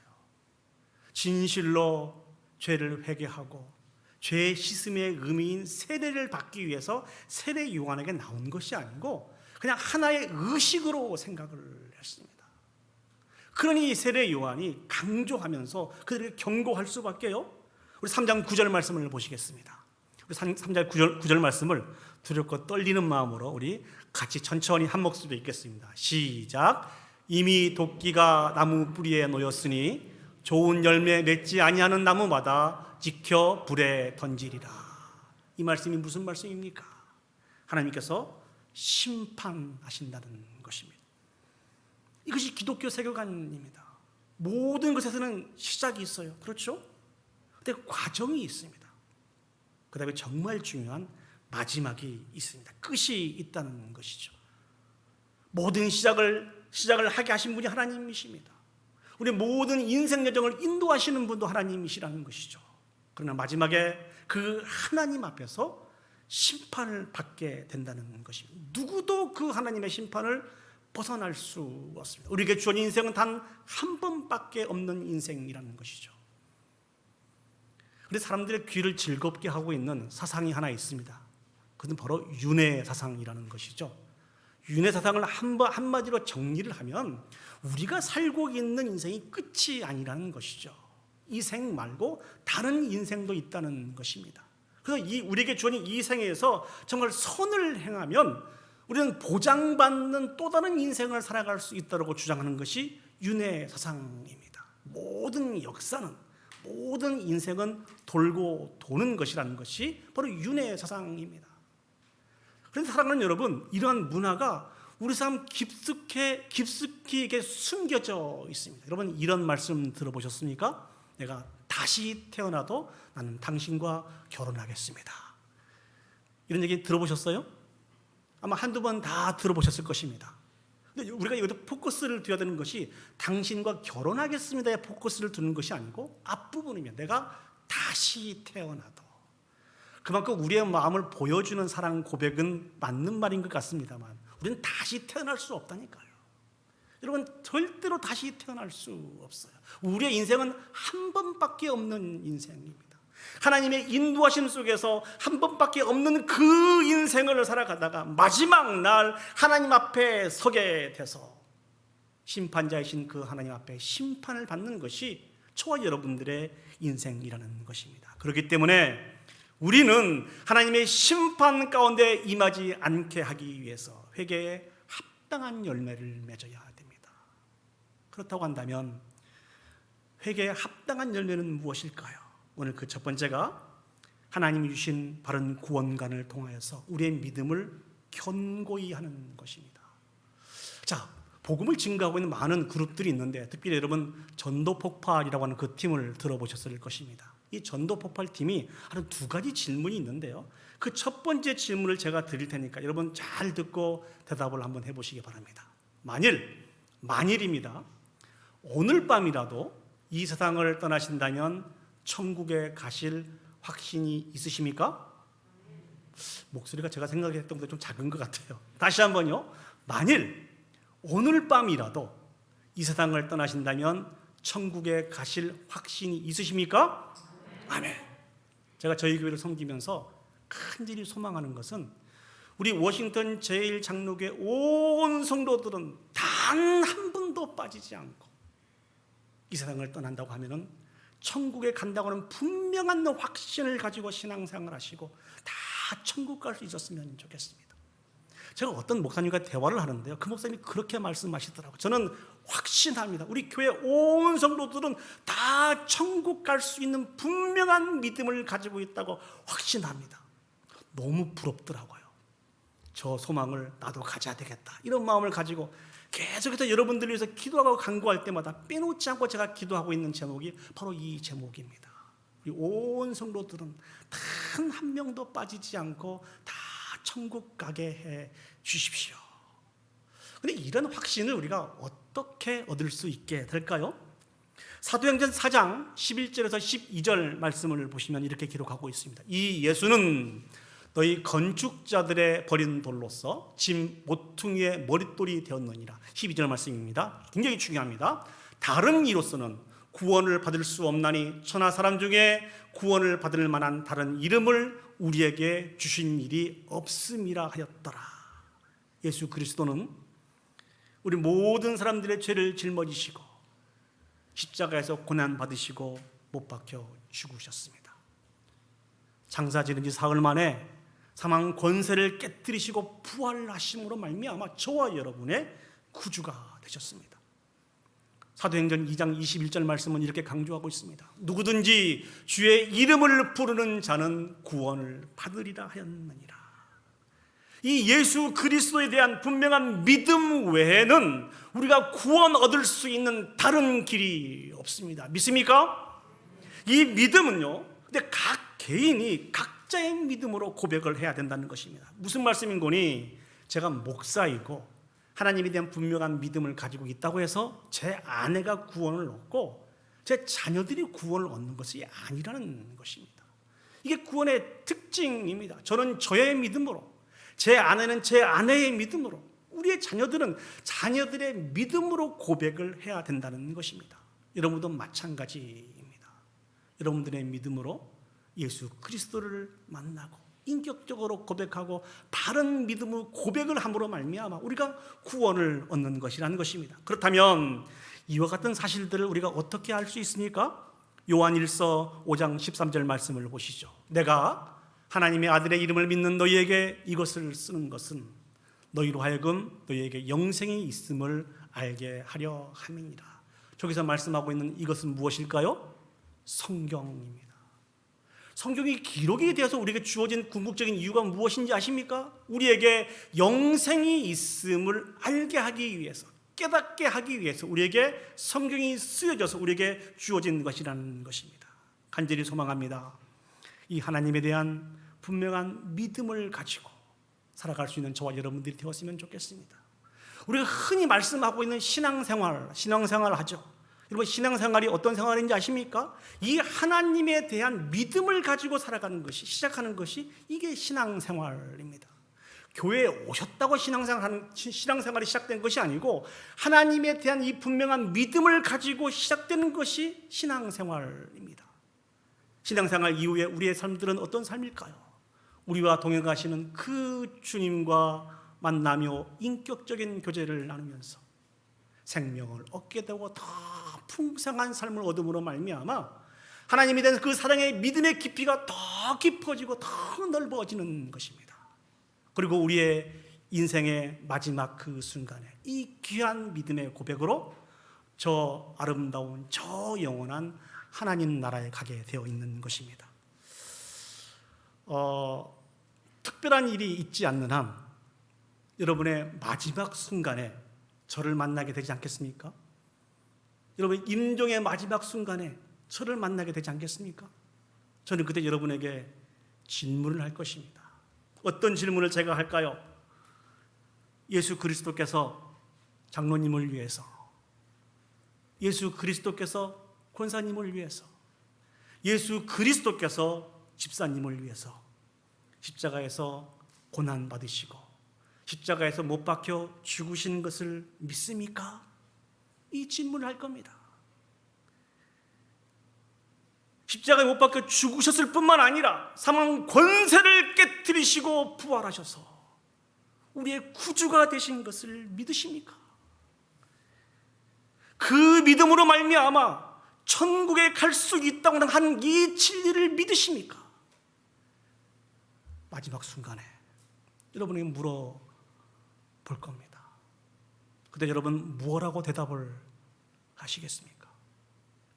진실로 죄를 회개하고 죄 씻음의 의미인 세례를 받기 위해서 세례 요한에게 나온 것이 아니고 그냥 하나의 의식으로 생각을 했습니다. 그러니 세례 요한이 강조하면서 그들에게 경고할 수밖에요. 우리 3장 9절 말씀을 보시겠습니다. 우리 3장 9절 말씀을 두렵고 떨리는 마음으로 우리 같이 천천히 한 목소리로 읽겠습니다. 시작. 이미 도끼가 나무 뿌리에 놓였으니 좋은 열매 맺지 아니하는 나무마다 지켜 불에 던지리라. 이 말씀이 무슨 말씀입니까? 하나님께서 심판하신다는 것입니다. 이것이 기독교 세계관입니다. 모든 것에서는 시작이 있어요. 그렇죠? 근데 과정이 있습니다. 그 다음에 정말 중요한 마지막이 있습니다. 끝이 있다는 것이죠. 모든 시작을 하게 하신 분이 하나님이십니다. 우리 모든 인생 여정을 인도하시는 분도 하나님이시라는 것이죠. 그러나 마지막에 그 하나님 앞에서 심판을 받게 된다는 것입니다. 누구도 그 하나님의 심판을 벗어날 수 없습니다. 우리에게 주어진 인생은 단 한 번밖에 없는 인생이라는 것이죠. 그런데 사람들의 귀를 즐겁게 하고 있는 사상이 하나 있습니다. 그것은 바로 윤회 사상이라는 것이죠. 윤회 사상을 한마디로 정리를 하면 우리가 살고 있는 인생이 끝이 아니라는 것이죠. 이 생 말고 다른 인생도 있다는 것입니다. 그래서 우리에게 주어진 이 생에서 정말 선을 행하면 우리는 보장받는 또 다른 인생을 살아갈 수 있다고 주장하는 것이 윤회 사상입니다. 모든 역사는, 모든 인생은 돌고 도는 것이라는 것이 바로 윤회 사상입니다. 그런데 사랑하는 여러분, 이러한 문화가 우리 삶 깊숙이 이게 숨겨져 있습니다. 여러분, 이런 말씀 들어보셨습니까? 내가 다시 태어나도 나는 당신과 결혼하겠습니다. 이런 얘기 들어보셨어요? 아마 한두 번 다 들어보셨을 것입니다. 근데 우리가 여기서 포커스를 둬야 되는 것이 당신과 결혼하겠습니다에 포커스를 두는 것이 아니고 앞부분이면 내가 다시 태어나도, 그만큼 우리의 마음을 보여주는 사랑 고백은 맞는 말인 것 같습니다만 우리는 다시 태어날 수 없다니까요. 여러분, 절대로 다시 태어날 수 없어요. 우리의 인생은 한 번밖에 없는 인생입니다. 하나님의 인도하심 속에서 한 번밖에 없는 그 인생을 살아가다가 마지막 날 하나님 앞에 서게 돼서 심판자이신 그 하나님 앞에 심판을 받는 것이 저와 여러분들의 인생이라는 것입니다. 그렇기 때문에 우리는 하나님의 심판 가운데 임하지 않게 하기 위해서 회개에 합당한 열매를 맺어야 됩니다. 그렇다고 한다면 회개에 합당한 열매는 무엇일까요? 오늘 그 첫 번째가 하나님이 주신 바른 구원관을 통하여서 우리의 믿음을 견고히 하는 것입니다. 자, 복음을 증거하고 있는 많은 그룹들이 있는데 특별히 여러분 전도폭발이라고 하는 그 팀을 들어보셨을 것입니다. 이 전도폭발 팀이 하는 두 가지 질문이 있는데요. 그 첫 번째 질문을 제가 드릴 테니까 여러분 잘 듣고 대답을 한번 해보시기 바랍니다. 만일입니다. 오늘 밤이라도 이 세상을 떠나신다면 천국에 가실 확신이 있으십니까? 목소리가 제가 생각했던 것보다 좀 작은 것 같아요. 다시 한번요. 만일 오늘 밤이라도 이 세상을 떠나신다면 천국에 가실 확신이 있으십니까? 아멘. 제가 저희 교회를 섬기면서 간절히 소망하는 것은 우리 워싱턴 제1장로교회 온 성도들은 단 한 분도 빠지지 않고 이 세상을 떠난다고 하면은 천국에 간다고 하는 분명한 확신을 가지고 신앙생활을 하시고 다 천국 갈 수 있었으면 좋겠습니다. 제가 어떤 목사님과 대화를 하는데요, 그 목사님이 그렇게 말씀하시더라고요. 저는 확신합니다. 우리 교회 온 성도들은 다 천국 갈 수 있는 분명한 믿음을 가지고 있다고 확신합니다. 너무 부럽더라고요. 저 소망을 나도 가져야 되겠다, 이런 마음을 가지고 계속해서 여러분들을 위해서 기도하고 간구할 때마다 빼놓지 않고 제가 기도하고 있는 제목이 바로 이 제목입니다. 우리 온 성도들은 단 한 명도 빠지지 않고 다 천국 가게 해 주십시오. 그런데 이런 확신을 우리가 어떻게 얻을 수 있게 될까요? 사도행전 4장 11절에서 12절 말씀을 보시면 이렇게 기록하고 있습니다. 이 예수는 너희 건축자들의 버린 돌로서 짐 모퉁이의 머릿돌이 되었느니라. 12절 말씀입니다. 굉장히 중요합니다. 다른 이로서는 구원을 받을 수 없나니 천하 사람 중에 구원을 받을 만한 다른 이름을 우리에게 주신 일이 없음이라 하였더라. 예수 그리스도는 우리 모든 사람들의 죄를 짊어지시고 십자가에서 고난 받으시고 못 박혀 죽으셨습니다. 장사 지는 지 사흘 만에 사망 권세를 깨뜨리시고 부활하심으로 말미암아 저와 여러분의 구주가 되셨습니다. 사도행전 2장 21절 말씀은 이렇게 강조하고 있습니다. 누구든지 주의 이름을 부르는 자는 구원을 받으리라 하였느니라. 이 예수 그리스도에 대한 분명한 믿음 외에는 우리가 구원 얻을 수 있는 다른 길이 없습니다. 믿습니까? 이 믿음은요, 근데 각 개인이 각자의 믿음으로 고백을 해야 된다는 것입니다. 무슨 말씀인 거니? 제가 목사이고 하나님에 대한 분명한 믿음을 가지고 있다고 해서 제 아내가 구원을 얻고 제 자녀들이 구원을 얻는 것이 아니라는 것입니다. 이게 구원의 특징입니다. 저는 저의 믿음으로, 제 아내는 제 아내의 믿음으로, 우리의 자녀들은 자녀들의 믿음으로 고백을 해야 된다는 것입니다. 여러분도 마찬가지입니다. 여러분들의 믿음으로 예수 그리스도를 만나고 인격적으로 고백하고 바른 믿음의 고백을 함으로 말미암아 우리가 구원을 얻는 것이라는 것입니다. 그렇다면 이와 같은 사실들을 우리가 어떻게 알 수 있습니까? 요한일서 5장 13절 말씀을 보시죠. 내가 하나님의 아들의 이름을 믿는 너희에게 이것을 쓰는 것은 너희로 하여금 너희에게 영생이 있음을 알게 하려 함이니라. 저기서 말씀하고 있는 이것은 무엇일까요? 성경입니다. 성경이 기록이 되어서 우리에게 주어진 궁극적인 이유가 무엇인지 아십니까? 우리에게 영생이 있음을 알게 하기 위해서, 깨닫게 하기 위해서 우리에게 성경이 쓰여져서 우리에게 주어진 것이라는 것입니다. 간절히 소망합니다. 이 하나님에 대한 분명한 믿음을 가지고 살아갈 수 있는 저와 여러분들이 되었으면 좋겠습니다. 우리가 흔히 말씀하고 있는 신앙생활 하죠. 여러분, 신앙생활이 어떤 생활인지 아십니까? 이 하나님에 대한 믿음을 가지고 살아가는 것이, 시작하는 것이 이게 신앙생활입니다. 교회에 오셨다고 신앙생활이 시작된 것이 아니고 하나님에 대한 이 분명한 믿음을 가지고 시작되는 것이 신앙생활입니다. 신앙생활 이후에 우리의 삶들은 어떤 삶일까요? 우리와 동행하시는 그 주님과 만나며 인격적인 교제를 나누면서 생명을 얻게 되고 더 풍성한 삶을 얻음으로 말미암아 하나님에 대한 그 사랑의 믿음의 깊이가 더 깊어지고 더 넓어지는 것입니다. 그리고 우리의 인생의 마지막 그 순간에 이 귀한 믿음의 고백으로 저 아름다운 저 영원한 하나님 나라에 가게 되어 있는 것입니다. 특별한 일이 있지 않는 한 여러분의 마지막 순간에 저를 만나게 되지 않겠습니까? 여러분, 임종의 마지막 순간에 저를 만나게 되지 않겠습니까? 저는 그때 여러분에게 질문을 할 것입니다. 어떤 질문을 제가 할까요? 예수 그리스도께서 장로님을 위해서, 예수 그리스도께서 권사님을 위해서, 예수 그리스도께서 집사님을 위해서 십자가에서 고난받으시고 십자가에서 못 박혀 죽으신 것을 믿습니까? 이 질문을 할 겁니다. 십자가에 못 박혀 죽으셨을 뿐만 아니라 사망 권세를 깨뜨리시고 부활하셔서 우리의 구주가 되신 것을 믿으십니까? 그 믿음으로 말미암아 천국에 갈 수 있다고 하는 이 진리를 믿으십니까? 마지막 순간에 여러분에게 물어볼 겁니다. 그때 여러분 무엇라고 대답을 하시겠습니까?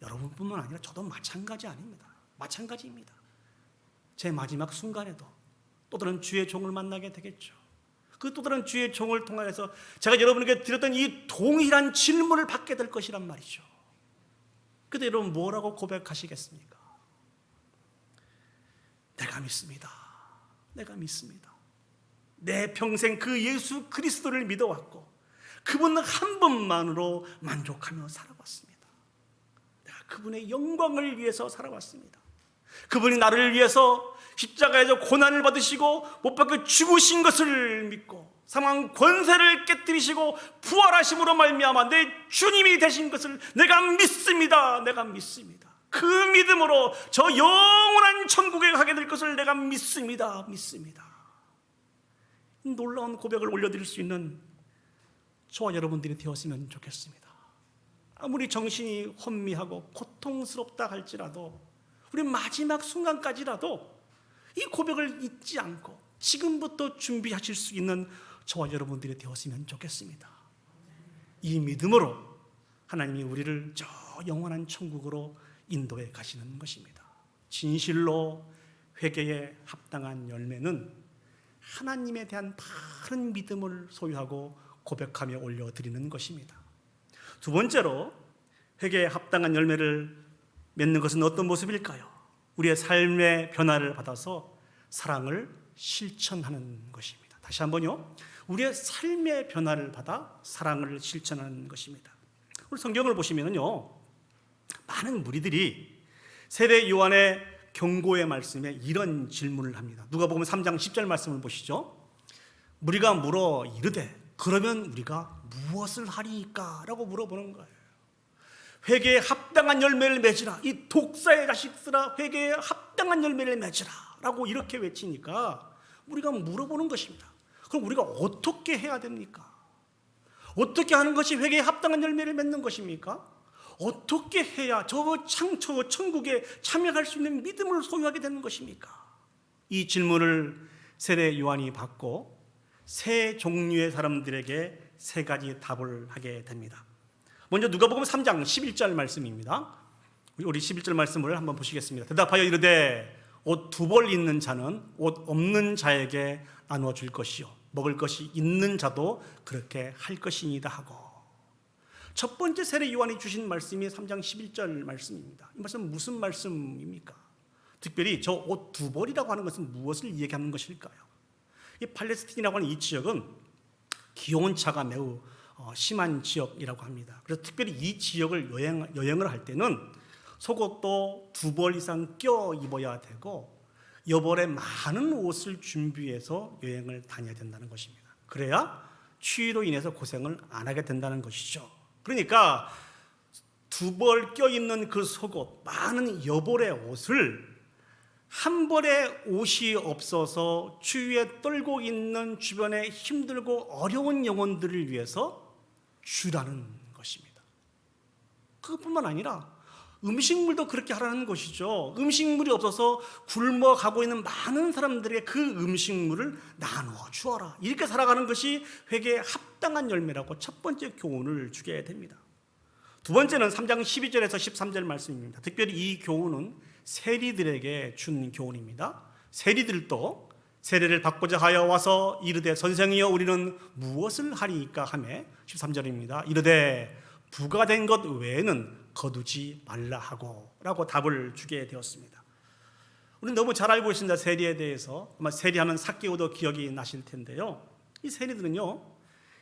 여러분뿐만 아니라 저도 마찬가지입니다. 제 마지막 순간에도 또 다른 주의 종을 만나게 되겠죠. 그 또 다른 주의 종을 통하여서 제가 여러분에게 드렸던 이 동일한 질문을 받게 될 것이란 말이죠. 그때 여러분 뭐라고 고백하시겠습니까? 내가 믿습니다. 내 평생 그 예수 그리스도를 믿어왔고 그분 한 분만으로 만족하며 살아왔습니다. 내가 그분의 영광을 위해서 살아왔습니다. 그분이 나를 위해서 십자가에서 고난을 받으시고 못 박혀 죽으신 것을 믿고 사망 권세를 깨뜨리시고 부활하심으로 말미암아 내 주님이 되신 것을 내가 믿습니다. 그 믿음으로 저 영원한 천국에 가게 될 것을 내가 믿습니다. 놀라운 고백을 올려드릴 수 있는 저와 여러분들이 되었으면 좋겠습니다. 아무리 정신이 혼미하고 고통스럽다 할지라도 우리 마지막 순간까지라도 이 고백을 잊지 않고 지금부터 준비하실 수 있는 저와 여러분들이 되었으면 좋겠습니다. 이 믿음으로 하나님이 우리를 저 영원한 천국으로 인도해 가시는 것입니다. 진실로 회개에 합당한 열매는 하나님에 대한 바른 믿음을 소유하고 고백하며 올려드리는 것입니다. 두 번째로 회개에 합당한 열매를 맺는 것은 어떤 모습일까요? 우리의 삶의 변화를 받아서 사랑을 실천하는 것입니다. 다시 한번요. 우리의 삶의 변화를 받아 사랑을 실천하는 것입니다. 우리 성경을 보시면요, 많은 무리들이 세례 요한의 경고의 말씀에 이런 질문을 합니다. 누가복음 3장 10절 말씀을 보시죠. 무리가 물어 이르되 그러면 우리가 무엇을 하리이까? 라고 물어보는 거예요. 회개에 합당한 열매를 맺으라. 이 독사의 자식들아, 회개에 합당한 열매를 맺으라 라고 이렇게 외치니까 우리가 물어보는 것입니다. 그럼 우리가 어떻게 해야 됩니까? 어떻게 하는 것이 회개에 합당한 열매를 맺는 것입니까? 어떻게 해야 저 천국에 참여할 수 있는 믿음을 소유하게 되는 것입니까? 이 질문을 세례 요한이 받고 세 종류의 사람들에게 세 가지 답을 하게 됩니다. 먼저 누가복음 3장 11절 말씀입니다. 우리 11절 말씀을 한번 보시겠습니다. 대답하여 이르되 옷 두 벌 있는 자는 옷 없는 자에게 나누어 줄 것이요 먹을 것이 있는 자도 그렇게 할 것이니이다 하고, 첫 번째 세례 요한이 주신 말씀이 3장 11절 말씀입니다. 이 말씀은 무슨 말씀입니까? 특별히 저 옷 두 벌이라고 하는 것은 무엇을 얘기하는 것일까요? 이 팔레스틴이라고 하는 이 지역은 기온차가 매우 심한 지역이라고 합니다. 그래서 특별히 이 지역을 여행을 할 때는 속옷도 두 벌 이상 껴 입어야 되고 여벌에 많은 옷을 준비해서 여행을 다녀야 된다는 것입니다. 그래야 추위로 인해서 고생을 안 하게 된다는 것이죠. 그러니까 두 벌 껴입는 그 속옷, 많은 여벌의 옷을 한 벌의 옷이 없어서 추위에 떨고 있는 주변에 힘들고 어려운 영혼들을 위해서 주라는 것입니다. 그것뿐만 아니라 음식물도 그렇게 하라는 것이죠. 음식물이 없어서 굶어가고 있는 많은 사람들에게 그 음식물을 나누어 주어라. 이렇게 살아가는 것이 회개에 합당한 열매라고 첫 번째 교훈을 주게 됩니다. 두 번째는 3장 12절에서 13절 말씀입니다. 특별히 이 교훈은 세리들에게 준 교훈입니다. 세리들도 세례를 받고자 하여 와서 이르되 선생이여 우리는 무엇을 하리이까 하매 13절입니다. 이르되 부가 된 것 외에는 거두지 말라 하고 라고 답을 주게 되었습니다. 우리는 너무 잘 알고 있습니다. 세리에 대해서. 아마 세리하면 삭개오도 기억이 나실 텐데요, 이 세리들은요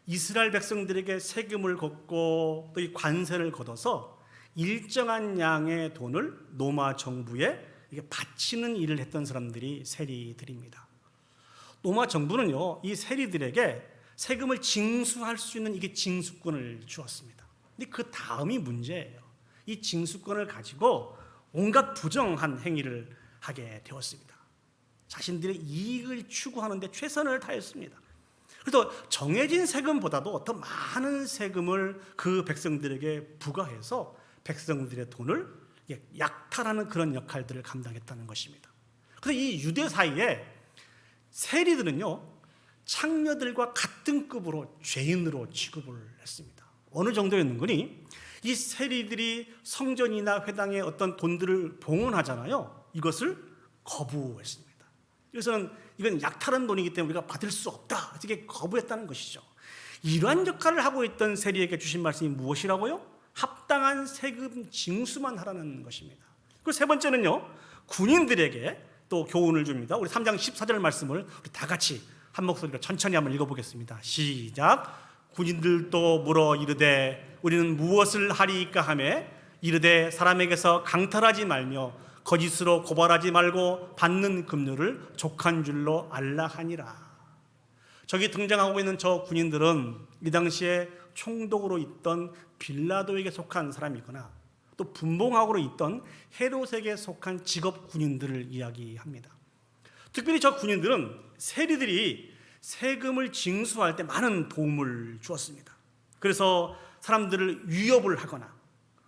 이스라엘 백성들에게 세금을 걷고 또 이 관세를 걷어서 일정한 양의 돈을 로마 정부에 바치는 일을 했던 사람들이 세리들입니다. 로마 정부는요 이 세리들에게 세금을 징수할 수 있는 이게 징수권을 주었습니다. 근데 그 다음이 문제예요. 이 징수권을 가지고 온갖 부정한 행위를 하게 되었습니다. 자신들의 이익을 추구하는데 최선을 다했습니다. 그래서 정해진 세금보다도 더 많은 세금을 그 백성들에게 부과해서 백성들의 돈을 약탈하는 그런 역할들을 감당했다는 것입니다. 그래서 이 유대 사이에 세리들은요 창녀들과 같은 급으로 죄인으로 취급을 했습니다. 어느 정도였는거니 이 세리들이 성전이나 회당에 어떤 돈들을 봉헌하잖아요. 이것을 거부했습니다. 그래서는 이건 약탈한 돈이기 때문에 우리가 받을 수 없다, 이렇게 거부했다는 것이죠. 이러한 역할을 하고 있던 세리에게 주신 말씀이 무엇이라고요? 합당한 세금 징수만 하라는 것입니다. 그리고 세 번째는요 군인들에게 또 교훈을 줍니다. 우리 3장 14절 말씀을 우리 다 같이 한 목소리로 천천히 한번 읽어보겠습니다. 시작. 군인들도 물어 이르되 우리는 무엇을 하리이까 하매 이르되 사람에게서 강탈하지 말며 거짓으로 고발하지 말고 받는 급료를 족한 줄로 알라 하니라. 저기 등장하고 있는 저 군인들은 이 당시에 총독으로 있던 빌라도에게 속한 사람이거나 또 분봉학으로 있던 헤롯에게 속한 직업 군인들을 이야기합니다. 특별히 저 군인들은 세리들이 세금을 징수할 때 많은 도움을 주었습니다. 그래서 사람들을 위협을 하거나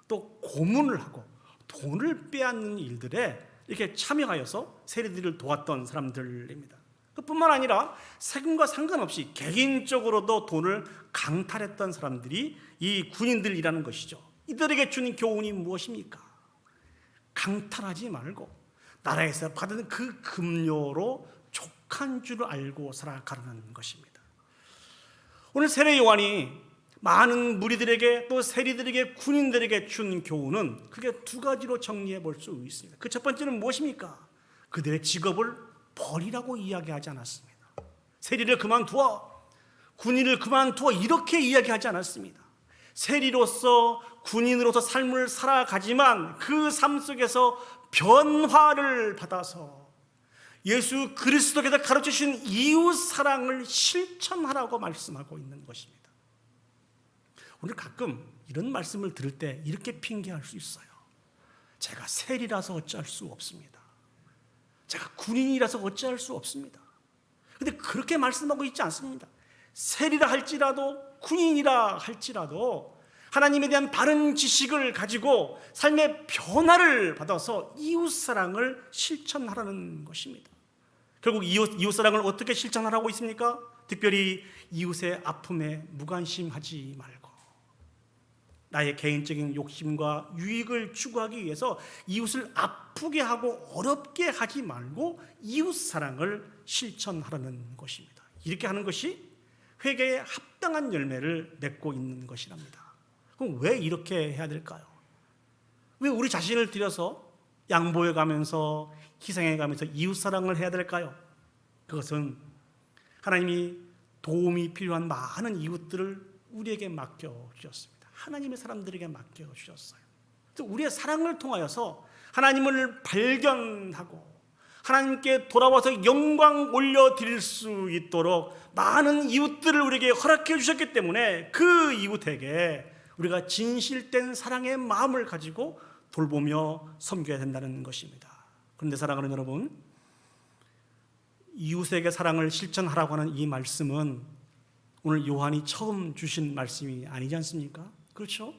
또 고문을 하고 돈을 빼앗는 일들에 이렇게 참여하여서 세리들을 도왔던 사람들입니다. 그뿐만 아니라 세금과 상관없이 개인적으로도 돈을 강탈했던 사람들이 이 군인들이라는 것이죠. 이들에게 주는 교훈이 무엇입니까? 강탈하지 말고 나라에서 받은 그 급료로 속한 줄 알고 살아가는 것입니다. 오늘 세례 요한이 많은 무리들에게 또 세리들에게 군인들에게 준 교훈은 크게 두 가지로 정리해 볼 수 있습니다. 그 첫 번째는 무엇입니까? 그들의 직업을 버리라고 이야기하지 않았습니다. 세리를 그만두어, 군인을 그만두어 이렇게 이야기하지 않았습니다. 세리로서 군인으로서 삶을 살아가지만 그 삶 속에서 변화를 받아서 예수 그리스도께서 가르치신 이웃 사랑을 실천하라고 말씀하고 있는 것입니다. 오늘 가끔 이런 말씀을 들을 때 이렇게 핑계할 수 있어요. 제가 세리라서 어찌할 수 없습니다. 제가 군인이라서 어찌할 수 없습니다. 그런데 그렇게 말씀하고 있지 않습니다. 세리라 할지라도 군인이라 할지라도 하나님에 대한 바른 지식을 가지고 삶의 변화를 받아서 이웃사랑을 실천하라는 것입니다. 결국 이웃사랑을 어떻게 실천하라고 있습니까? 특별히 이웃의 아픔에 무관심하지 말고 나의 개인적인 욕심과 유익을 추구하기 위해서 이웃을 아프게 하고 어렵게 하지 말고 이웃사랑을 실천하라는 것입니다. 이렇게 하는 것이 회개에 합당한 열매를 맺고 있는 것이랍니다. 그럼 왜 이렇게 해야 될까요? 왜 우리 자신을 들여서 양보해 가면서 희생해 가면서 이웃사랑을 해야 될까요? 그것은 하나님이 도움이 필요한 많은 이웃들을 우리에게 맡겨주셨습니다. 하나님의 사람들에게 맡겨주셨어요. 우리의 사랑을 통하여서 하나님을 발견하고 하나님께 돌아와서 영광 올려드릴 수 있도록 많은 이웃들을 우리에게 허락해 주셨기 때문에 그 이웃에게 우리가 진실된 사랑의 마음을 가지고 돌보며 섬겨야 된다는 것입니다. 그런데 사랑하는 여러분, 이웃에게 사랑을 실천하라고 하는 이 말씀은 오늘 요한이 처음 주신 말씀이 아니지 않습니까? 그렇죠?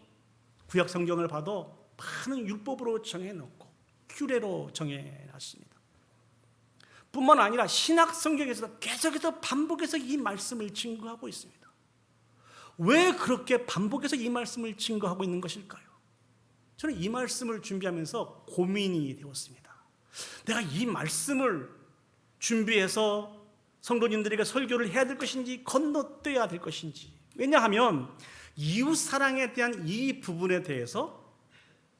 구약 성경을 봐도 많은 율법으로 정해놓고 규례로 정해놨습니다. 뿐만 아니라 신약 성경에서도 계속해서 반복해서 이 말씀을 증거하고 있습니다. 왜 그렇게 반복해서 이 말씀을 증거하고 있는 것일까요? 저는 이 말씀을 준비하면서 고민이 되었습니다. 내가 이 말씀을 준비해서 성도님들에게 설교를 해야 될 것인지 건너뛰어야 될 것인지, 왜냐하면 이웃사랑에 대한 이 부분에 대해서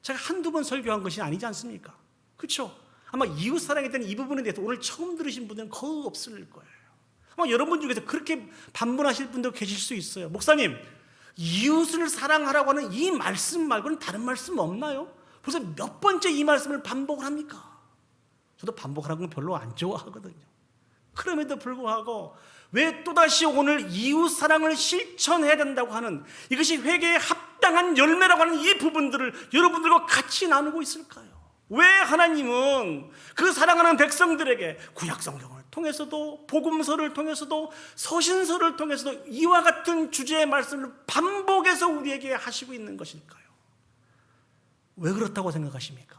제가 한두 번 설교한 것이 아니지 않습니까? 그렇죠? 아마 이웃사랑에 대한 이 부분에 대해서 오늘 처음 들으신 분들은 거의 없을 거예요. 아마 여러분 중에서 그렇게 반문하실 분도 계실 수 있어요. 목사님, 이웃을 사랑하라고 하는 이 말씀 말고는 다른 말씀 없나요? 벌써 몇 번째 이 말씀을 반복을 합니까? 저도 반복하는 건 별로 안 좋아하거든요. 그럼에도 불구하고 왜 또다시 오늘 이웃사랑을 실천해야 된다고 하는, 이것이 회개에 합당한 열매라고 하는 이 부분들을 여러분들과 같이 나누고 있을까요? 왜 하나님은 그 사랑하는 백성들에게 구약 성경을 통해서도 복음서를 통해서도 서신서를 통해서도 이와 같은 주제의 말씀을 반복해서 우리에게 하시고 있는 것일까요? 왜 그렇다고 생각하십니까?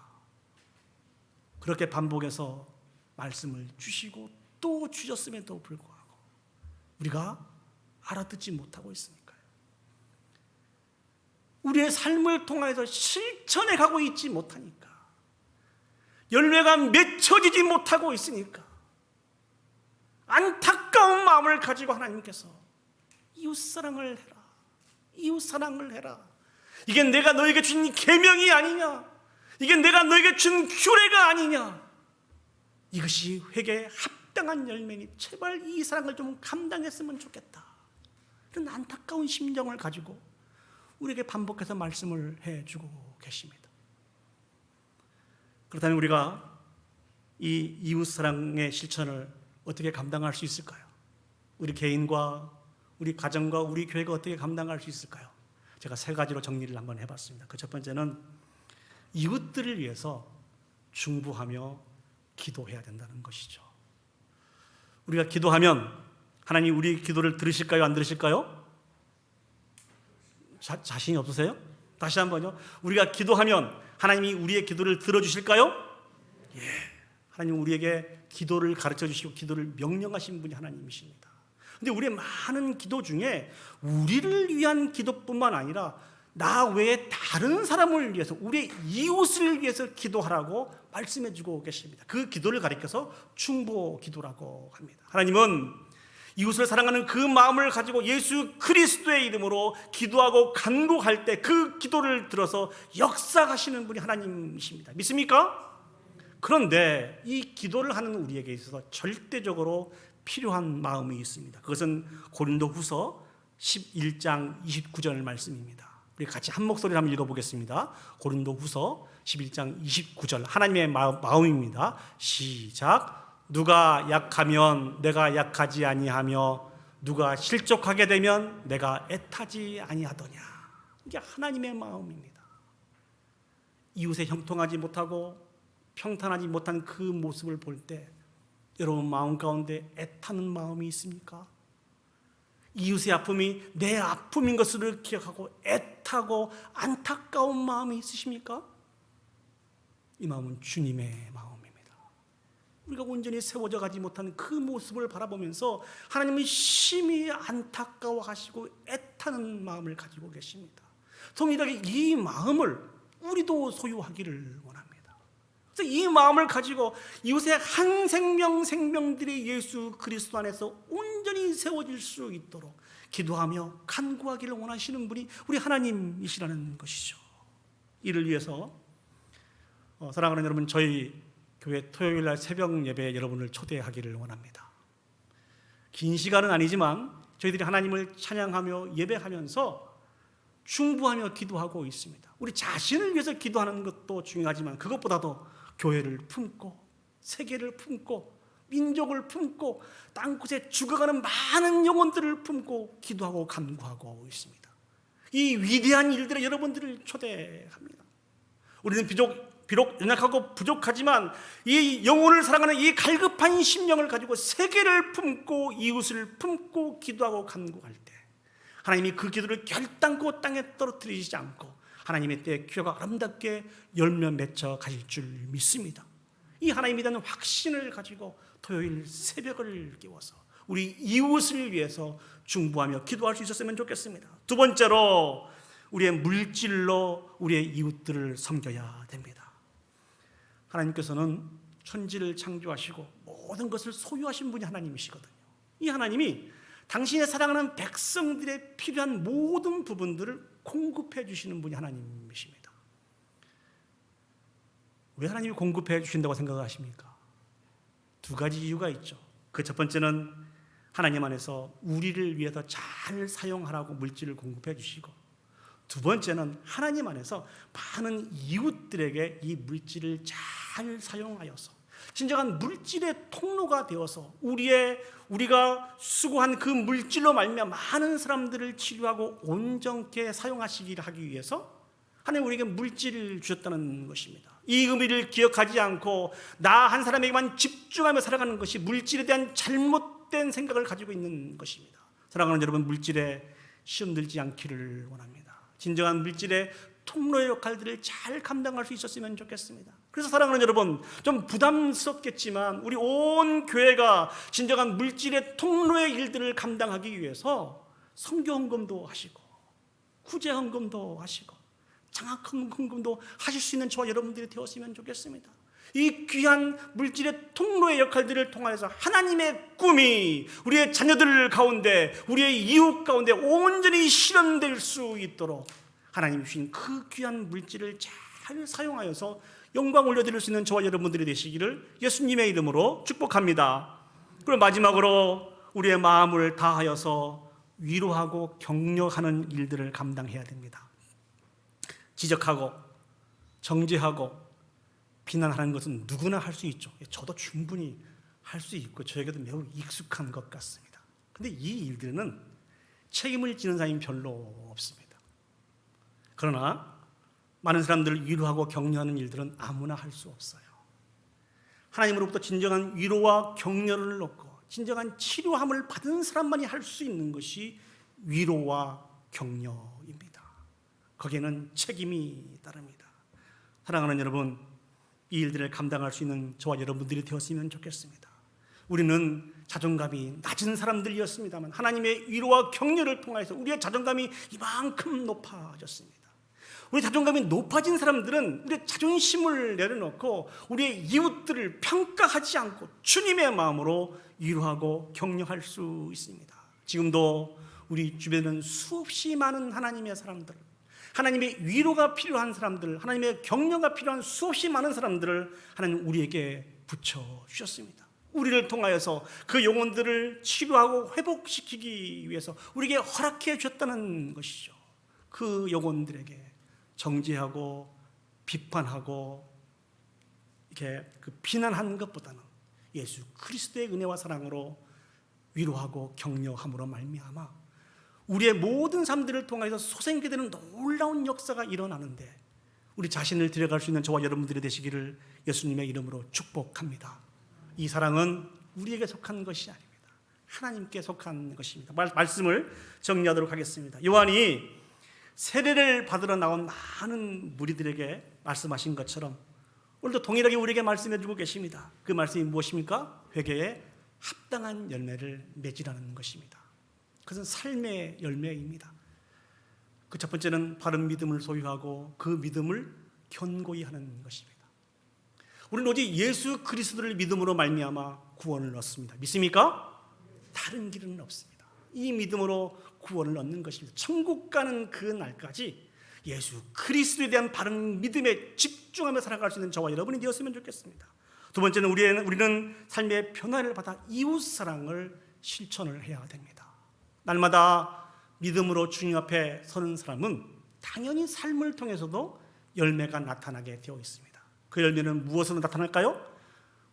그렇게 반복해서 말씀을 주시고 또 주셨음에도 불구하고 우리가 알아듣지 못하고 있으니까요. 우리의 삶을 통해서 실천해 가고 있지 못하니까, 열매가 맺혀지지 못하고 있으니까 안타까운 마음을 가지고 하나님께서 이웃사랑을 해라, 이웃사랑을 해라, 이게 내가 너에게 준 계명이 아니냐, 이게 내가 너에게 준 규례가 아니냐, 이것이 회개에 합당한 열매니 제발 이 사랑을 좀 감당했으면 좋겠다, 이런 안타까운 심정을 가지고 우리에게 반복해서 말씀을 해주고 계십니다. 그렇다면 우리가 이 이웃사랑의 실천을 어떻게 감당할 수 있을까요? 우리 개인과 우리 가정과 우리 교회가 어떻게 감당할 수 있을까요? 제가 세 가지로 정리를 한번 해봤습니다. 그 첫 번째는 이웃들을 위해서 중보하며 기도해야 된다는 것이죠. 우리가 기도하면 하나님 우리 기도를 들으실까요? 안 들으실까요? 자신이 없으세요? 다시 한번요. 우리가 기도하면 하나님이 우리의 기도를 들어주실까요? 예. 하나님 우리에게 기도를 가르쳐 주시고 기도를 명령하신 분이 하나님이십니다. 그런데 우리의 많은 기도 중에 우리를 위한 기도뿐만 아니라 나 외에 다른 사람을 위해서, 우리의 이웃을 위해서 기도하라고 말씀해 주고 계십니다. 그 기도를 가리켜서 중보 기도라고 합니다. 하나님은 이웃을 사랑하는 그 마음을 가지고 예수 그리스도의 이름으로 기도하고 간구할 때 그 기도를 들어서 역사하시는 분이 하나님이십니다. 믿습니까? 그런데 이 기도를 하는 우리에게 있어서 절대적으로 필요한 마음이 있습니다. 그것은 고린도후서 11장 29절 말씀입니다. 우리 같이 한 목소리로 한번 읽어보겠습니다. 고린도후서 11장 29절 하나님의 마음입니다. 시작. 누가 약하면 내가 약하지 아니하며 누가 실족하게 되면 내가 애타지 아니하더냐. 이게 하나님의 마음입니다. 이웃에 형통하지 못하고 평탄하지 못한 그 모습을 볼 때 여러분 마음 가운데 애타는 마음이 있습니까? 이웃의 아픔이 내 아픔인 것을 기억하고 애타고 안타까운 마음이 있으십니까? 이 마음은 주님의 마음입니다. 우리가 온전히 세워져 가지 못하는 그 모습을 바라보면서 하나님은 심히 안타까워하시고 애타는 마음을 가지고 계십니다. 동일하게 이 마음을 우리도 소유하기를 원합니다. 그래서 이 마음을 가지고 이웃의 한 생명들이 예수 그리스도 안에서 온전히 세워질 수 있도록 기도하며 간구하기를 원하시는 분이 우리 하나님이시라는 것이죠. 이를 위해서 사랑하는 여러분, 저희 교회 토요일 날 새벽 예배에 여러분을 초대하기를 원합니다. 긴 시간은 아니지만 저희들이 하나님을 찬양하며 예배하면서 중보하며 기도하고 있습니다. 우리 자신을 위해서 기도하는 것도 중요하지만 그것보다도 교회를 품고 세계를 품고 민족을 품고 땅끝에 죽어가는 많은 영혼들을 품고 기도하고 간구하고 있습니다. 이 위대한 일들에 여러분들을 초대합니다. 우리는 비록 연약하고 부족하지만 이 영혼을 사랑하는 이 갈급한 심령을 가지고 세계를 품고 이웃을 품고 기도하고 간구할 때 하나님이 그 기도를 결단코 땅에 떨어뜨리지 않고 하나님의 때에 기회가 아름답게 열매 맺혀 가실 줄 믿습니다. 이 하나님에 대한 확신을 가지고 토요일 새벽을 깨워서 우리 이웃을 위해서 중보하며 기도할 수 있었으면 좋겠습니다. 두 번째로 우리의 물질로 우리의 이웃들을 섬겨야 됩니다. 하나님께서는 천지를 창조하시고 모든 것을 소유하신 분이 하나님이시거든요. 이 하나님이 당신의 사랑하는 백성들의 필요한 모든 부분들을 공급해 주시는 분이 하나님이십니다. 왜 하나님이 공급해 주신다고 생각하십니까? 두 가지 이유가 있죠. 그 첫 번째는 하나님 안에서 우리를 위해서 잘 사용하라고 물질을 공급해 주시고, 두 번째는 하나님 안에서 많은 이웃들에게 이 물질을 잘 사용하여서 진정한 물질의 통로가 되어서 우리가 수고한 그 물질로 말미암아 많은 사람들을 치료하고 온전케 사용하시기를 하기 위해서 하나님 우리에게 물질을 주셨다는 것입니다. 이 의미를 기억하지 않고 나 한 사람에게만 집중하며 살아가는 것이 물질에 대한 잘못된 생각을 가지고 있는 것입니다. 사랑하는 여러분, 물질에 시험들지 않기를 원합니다. 진정한 물질의 통로의 역할들을 잘 감당할 수 있었으면 좋겠습니다. 그래서 사랑하는 여러분, 좀 부담스럽겠지만 우리 온 교회가 진정한 물질의 통로의 일들을 감당하기 위해서 선교 헌금도 하시고 구제 헌금도 하시고 장학 헌금도 하실 수 있는 저와 여러분들이 되었으면 좋겠습니다. 이 귀한 물질의 통로의 역할들을 통하여서 하나님의 꿈이 우리의 자녀들 가운데, 우리의 이웃 가운데 온전히 실현될 수 있도록 하나님이 주신 그 귀한 물질을 잘 사용하여서 영광 올려드릴 수 있는 저와 여러분들이 되시기를 예수님의 이름으로 축복합니다. 그리고 마지막으로 우리의 마음을 다하여서 위로하고 격려하는 일들을 감당해야 됩니다. 지적하고 정죄하고 비난하는 것은 누구나 할 수 있죠. 저도 충분히 할 수 있고 저에게도 매우 익숙한 것 같습니다. 그런데 이 일들은 책임을 지는 사람이 별로 없습니다. 그러나 많은 사람들을 위로하고 격려하는 일들은 아무나 할 수 없어요. 하나님으로부터 진정한 위로와 격려를 얻고 진정한 치료함을 받은 사람만이 할 수 있는 것이 위로와 격려입니다. 거기에는 책임이 따릅니다. 사랑하는 여러분, 이 일들을 감당할 수 있는 저와 여러분들이 되었으면 좋겠습니다. 우리는 자존감이 낮은 사람들이었습니다만 하나님의 위로와 격려를 통해서 우리의 자존감이 이만큼 높아졌습니다. 우리 자존감이 높아진 사람들은 우리의 자존심을 내려놓고 우리의 이웃들을 평가하지 않고 주님의 마음으로 위로하고 격려할 수 있습니다. 지금도 우리 주변에는 수없이 많은 하나님의 사람들, 하나님의 위로가 필요한 사람들, 하나님의 격려가 필요한 수없이 많은 사람들을 하나님 우리에게 붙여주셨습니다. 우리를 통하여서 그 영혼들을 치료하고 회복시키기 위해서 우리에게 허락해 주셨다는 것이죠. 그 영혼들에게 정죄하고 비판하고 이렇게 비난하는 것보다는 예수 그리스도의 은혜와 사랑으로 위로하고 격려함으로 말미암아 우리의 모든 삶들을 통해서 소생케 되는 놀라운 역사가 일어나는데 우리 자신을 데려갈 수 있는 저와 여러분들이 되시기를 예수님의 이름으로 축복합니다. 이 사랑은 우리에게 속한 것이 아닙니다. 하나님께 속한 것입니다. 말씀을 정리하도록 하겠습니다. 요한이 세례를 받으러 나온 많은 무리들에게 말씀하신 것처럼 오늘도 동일하게 우리에게 말씀해 주고 계십니다. 그 말씀이 무엇입니까? 회개에 합당한 열매를 맺으라는 것입니다. 그것은 삶의 열매입니다. 그 첫 번째는 바른 믿음을 소유하고 그 믿음을 견고히 하는 것입니다. 우리는 오직 예수 그리스도를 믿음으로 말미암아 구원을 얻습니다. 믿습니까? 다른 길은 없습니다. 이 믿음으로 구원을 얻는 것입니다. 천국 가는 그 날까지 예수 그리스도에 대한 바른 믿음에 집중하며 살아갈 수 있는 저와 여러분이 되었으면 좋겠습니다. 두 번째는 우리는 삶의 변화를 받아 이웃 사랑을 실천을 해야 됩니다. 날마다 믿음으로 주님 앞에 서는 사람은 당연히 삶을 통해서도 열매가 나타나게 되어 있습니다. 그 열매는 무엇으로 나타날까요?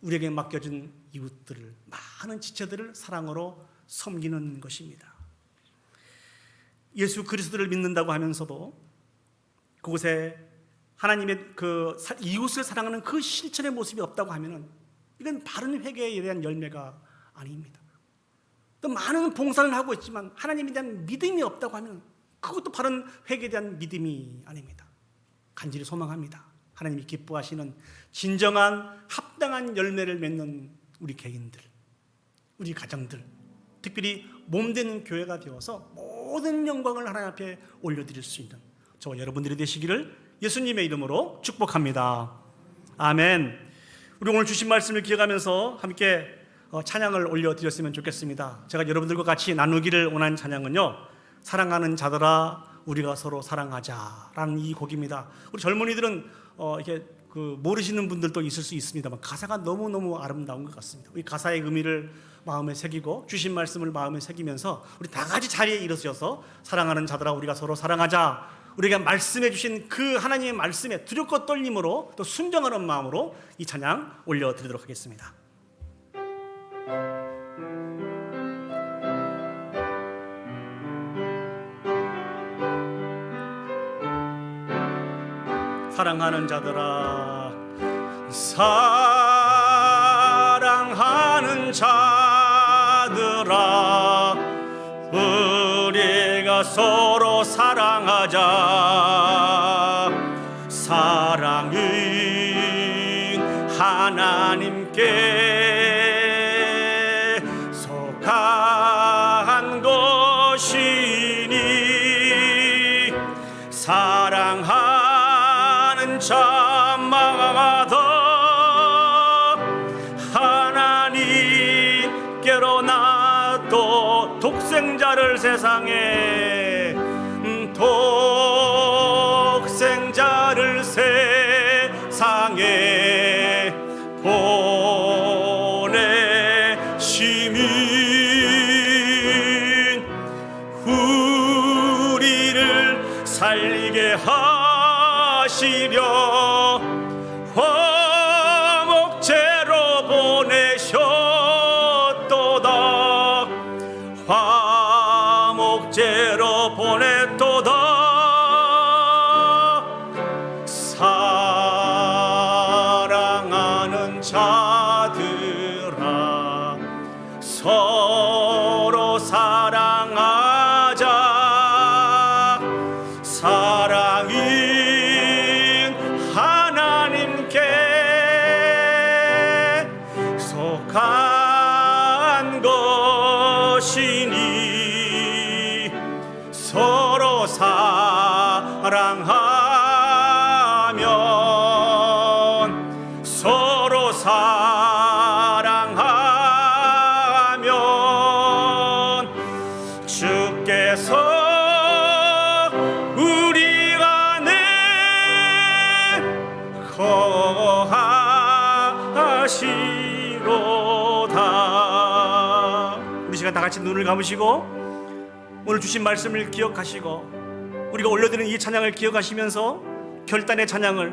우리에게 맡겨진 이웃들을, 많은 지체들을 사랑으로 섬기는 것입니다. 예수 그리스도를 믿는다고 하면서도 그곳에 하나님의 그 이웃을 사랑하는 그 실천의 모습이 없다고 하면은 이건 바른 회개에 대한 열매가 아닙니다. 또 많은 봉사를 하고 있지만 하나님에 대한 믿음이 없다고 하면 그것도 바른 회개에 대한 믿음이 아닙니다. 간절히 소망합니다. 하나님이 기뻐하시는 진정한 합당한 열매를 맺는 우리 개인들, 우리 가정들, 특별히 몸된 교회가 되어서 모든 영광을 하나님 앞에 올려드릴 수 있는 저와 여러분들이 되시기를 예수님의 이름으로 축복합니다. 아멘. 우리 오늘 주신 말씀을 기억하면서 함께 찬양을 올려드렸으면 좋겠습니다. 제가 여러분들과 같이 나누기를 원하는 찬양은요, 사랑하는 자들아 우리가 서로 사랑하자라는 이 곡입니다. 우리 젊은이들은 이렇게 모르시는 분들도 있을 수 있습니다만 가사가 너무너무 아름다운 것 같습니다. 우리 가사의 의미를 마음에 새기고 주신 말씀을 마음에 새기면서 우리 다 같이 자리에 일어서서 사랑하는 자들아 우리가 서로 사랑하자, 우리가 말씀해 주신 그 하나님의 말씀에 두렵고 떨림으로 또 순종하는 마음으로 이 찬양 올려드리도록 하겠습니다. 사랑하는 자들아, 사랑하는 자들아 우리가 서로 사랑하자. 사랑은 하나님께 속한 것이니 사랑하는 자마다 하나님께로 나도 독생자를 세상에 독생자를 세상에 보내시민 우리를 살리게 하시려 화목제로 보내셨도다. 화목제로 보냈도다. 사랑하는 자들아 서로 사랑하자. 사랑은 하나님께 속한 것이니 서로 사랑하자. 같이 눈을 감으시고 오늘 주신 말씀을 기억하시고 우리가 올려드리는 이 찬양을 기억하시면서 결단의 찬양을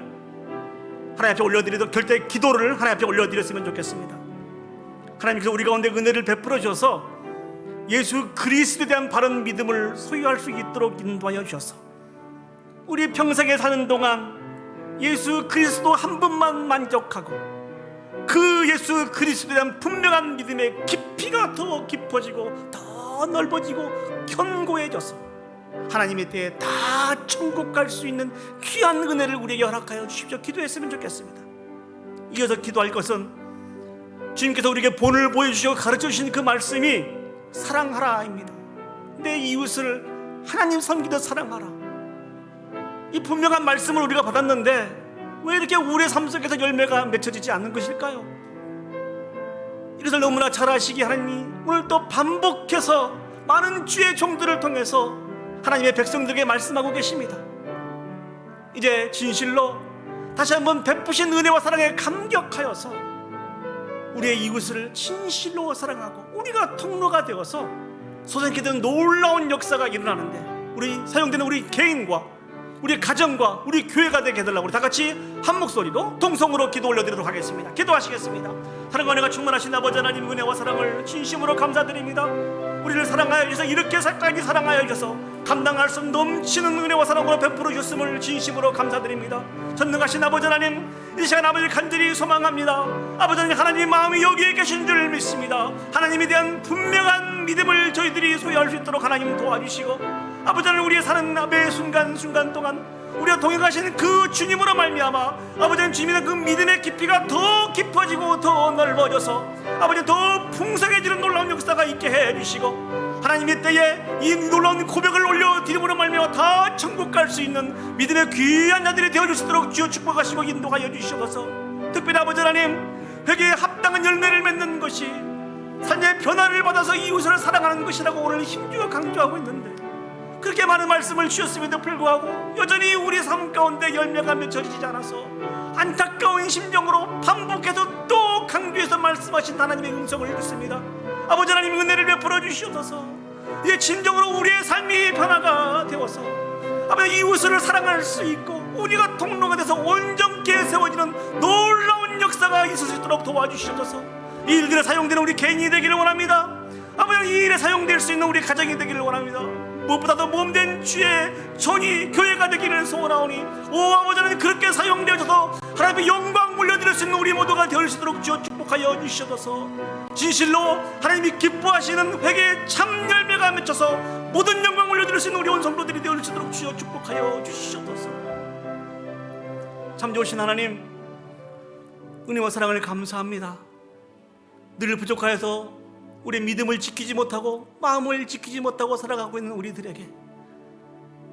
하나님 앞에 올려드리도록 결단의 기도를 하나님 앞에 올려드렸으면 좋겠습니다. 하나님께서 우리 가운데 은혜를 베풀어 주셔서 예수 그리스도에 대한 바른 믿음을 소유할 수 있도록 인도하여 주셔서 우리 평생에 사는 동안 예수 그리스도 한 분만 만족하고 그 예수 그리스도에 대한 분명한 믿음의 깊이가 더 깊어지고 더 넓어지고 견고해져서 하나님의 때에 다 천국 갈 수 있는 귀한 은혜를 우리에게 허락하여 주십시오. 기도했으면 좋겠습니다. 이어서 기도할 것은 주님께서 우리에게 본을 보여주시고 가르쳐 주신 그 말씀이 사랑하라입니다. 내 이웃을 하나님 섬기듯 사랑하라. 이 분명한 말씀을 우리가 받았는데 왜 이렇게 우리의 삶 속에서 열매가 맺혀지지 않는 것일까요? 이것을 너무나 잘 아시기에 하나님 오늘 또 반복해서 많은 주의 종들을 통해서 하나님의 백성들에게 말씀하고 계십니다. 이제 진실로 다시 한번 베푸신 은혜와 사랑에 감격하여서 우리의 이웃을 진실로 사랑하고 우리가 통로가 되어서 솟아나게 된 놀라운 역사가 일어나는데 우리 사용되는 우리 개인과 우리 가정과 우리 교회가 되게 해달라고 우리 다 같이 한 목소리로 통성으로 기도 올려드리도록 하겠습니다. 기도하시겠습니다. 사랑과 은혜가 충만하신 아버지 하나님 은혜와 사랑을 진심으로 감사드립니다. 우리를 사랑하여 주셔서 이렇게 살까지 사랑하여 주셔서 감당할 수 넘치는 은혜와 사랑으로 베풀어 주셨음을 진심으로 감사드립니다. 전능하신 아버지 하나님 이 시간 아버지를 간절히 소망합니다. 아버지 하나님 하나님 마음이 여기에 계신 줄 믿습니다. 하나님에 대한 분명한 믿음을 저희들이 소유할 수 있도록 하나님 도와주시고 아버지 하나님 우리의 사는 매 순간순간 동안 우리가 동행하시는 그 주님으로 말미암아 아버지 하나님 주님의 그 믿음의 깊이가 더 깊어지고 더 넓어져서 아버지 더 풍성해지는 놀라운 역사가 있게 해주시고 하나님의 때에 이 놀라운 고백을 올려드림으로 말미암아 다 천국 갈 수 있는 믿음의 귀한 자들이 되어줄 수 있도록 주여 축복하시고 인도하여 주시옵소서. 특별히 아버지 하나님 회개에 합당한 열매를 맺는 것이 삶의 변화를 받아서 이웃을 사랑하는 것이라고 오늘 힘주어 강조하고 있는데 그렇게 많은 말씀을 주셨음에도 불구하고 여전히 우리 삶 가운데 열매가 맺혀지지 않아서 안타까운 심정으로 반복해서 또 강조해서 말씀하신 하나님의 음성을 듣습니다. 아버지 하나님 은혜를 베풀어 주시옵소서. 이제 진정으로 우리의 삶이 변화가 되어서 아버지 이웃을 사랑할 수 있고 우리가 통로가 돼서 온전케 세워지는 놀라운 역사가 있을 수 있도록 도와주시옵소서. 이 일들에 사용되는 우리 개인이 되기를 원합니다. 아버지 이 일에 사용될 수 있는 우리 가정이 되기를 원합니다. 무엇보다도 몸된 주의 전이 교회가 되기를 소원하오니 오 아버지 하나님 그렇게 사용되어져서 하나님의 영광 물려드릴 수 있는 우리 모두가 될 수 있도록 주여 축복하여 주시옵소서. 진실로 하나님이 기뻐하시는 회개의 참 열매가 맺혀서 모든 영광 물려드릴 수 있는 우리 온 성도들이 되어 수 있도록 주여 축복하여 주시옵소서. 참 좋으신 하나님 은혜와 사랑을 감사합니다. 늘 부족하여서 우리의 믿음을 지키지 못하고 마음을 지키지 못하고 살아가고 있는 우리들에게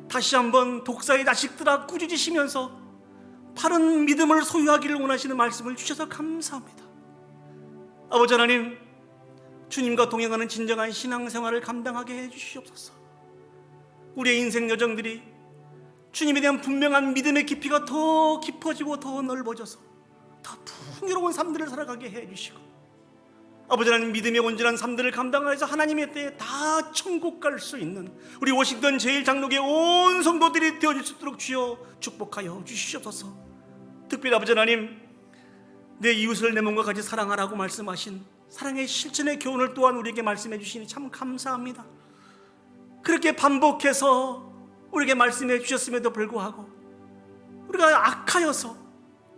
다시 한번 독사의 자식들아 꾸짖으시면서 바른 믿음을 소유하기를 원하시는 말씀을 주셔서 감사합니다. 아버지 하나님 주님과 동행하는 진정한 신앙생활을 감당하게 해주시옵소서. 우리의 인생 여정들이 주님에 대한 분명한 믿음의 깊이가 더 깊어지고 더 넓어져서 더 풍요로운 삶들을 살아가게 해주시고 아버지 하나님 믿음의 온전한 삶들을 감당하여서 하나님의 때에 다 천국 갈 수 있는 우리 워싱턴 제1장로교의 온 성도들이 되어질 수 있도록 주여 축복하여 주시옵소서. 특별히 아버지 하나님 내 이웃을 내 몸과 같이 사랑하라고 말씀하신 사랑의 실천의 교훈을 또한 우리에게 말씀해 주시니 참 감사합니다. 그렇게 반복해서 우리에게 말씀해 주셨음에도 불구하고 우리가 악하여서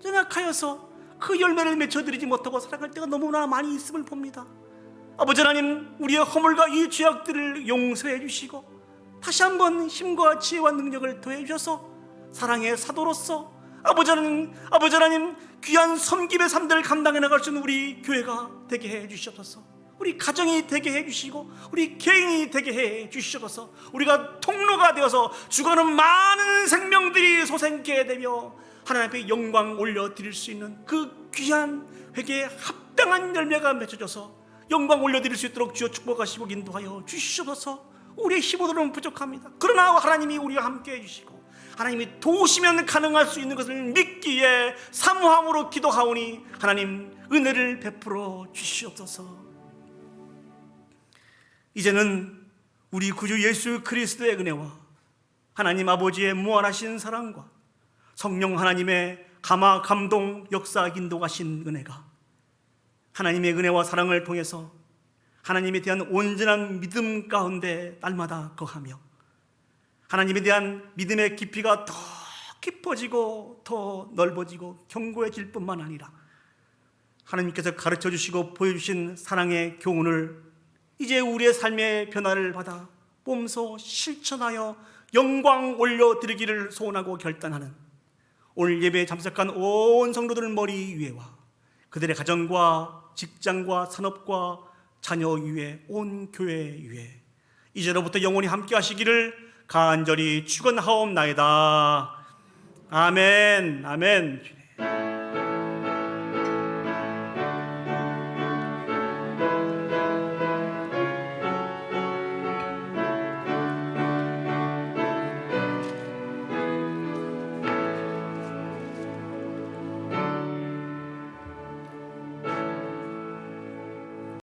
연약하여서 그 열매를 맺혀드리지 못하고 살아갈 때가 너무나 많이 있음을 봅니다. 아버지 하나님 우리의 허물과 이 죄악들을 용서해 주시고 다시 한번 힘과 지혜와 능력을 더해 주셔서 사랑의 사도로서 아버지 하나님 귀한 섬김의 삶들을 감당해 나갈 수 있는 우리 교회가 되게 해 주시옵소서. 우리 가정이 되게 해 주시고 우리 개인이 되게 해 주시옵소서. 우리가 통로가 되어서 죽어가는 많은 생명들이 솟게 되며 하나님 앞에 영광 올려드릴 수 있는 그 귀한 회개에 합당한 열매가 맺혀져서 영광 올려드릴 수 있도록 주여 축복하시고 인도하여 주시옵소서. 우리의 힘으로는 부족합니다. 그러나 하나님이 우리와 함께 해주시고 하나님이 도우시면 가능할 수 있는 것을 믿기에 사모함으로 기도하오니 하나님 은혜를 베풀어 주시옵소서. 이제는 우리 구주 예수 그리스도의 은혜와 하나님 아버지의 무한하신 사랑과 성령 하나님의 감화 감동 역사 인도하신 은혜가 하나님의 은혜와 사랑을 통해서 하나님에 대한 온전한 믿음 가운데 날마다 거하며 하나님에 대한 믿음의 깊이가 더 깊어지고 더 넓어지고 견고해질 뿐만 아니라 하나님께서 가르쳐 주시고 보여주신 사랑의 교훈을 이제 우리의 삶의 변화를 받아 몸소 실천하여 영광 올려드리기를 소원하고 결단하는 오늘 예배에 참석한 온 성도들 머리 위에와 그들의 가정과 직장과 산업과 자녀 위에 온 교회 위에 이제로부터 영원히 함께 하시기를 간절히 축원하옵나이다. 아멘. 아멘.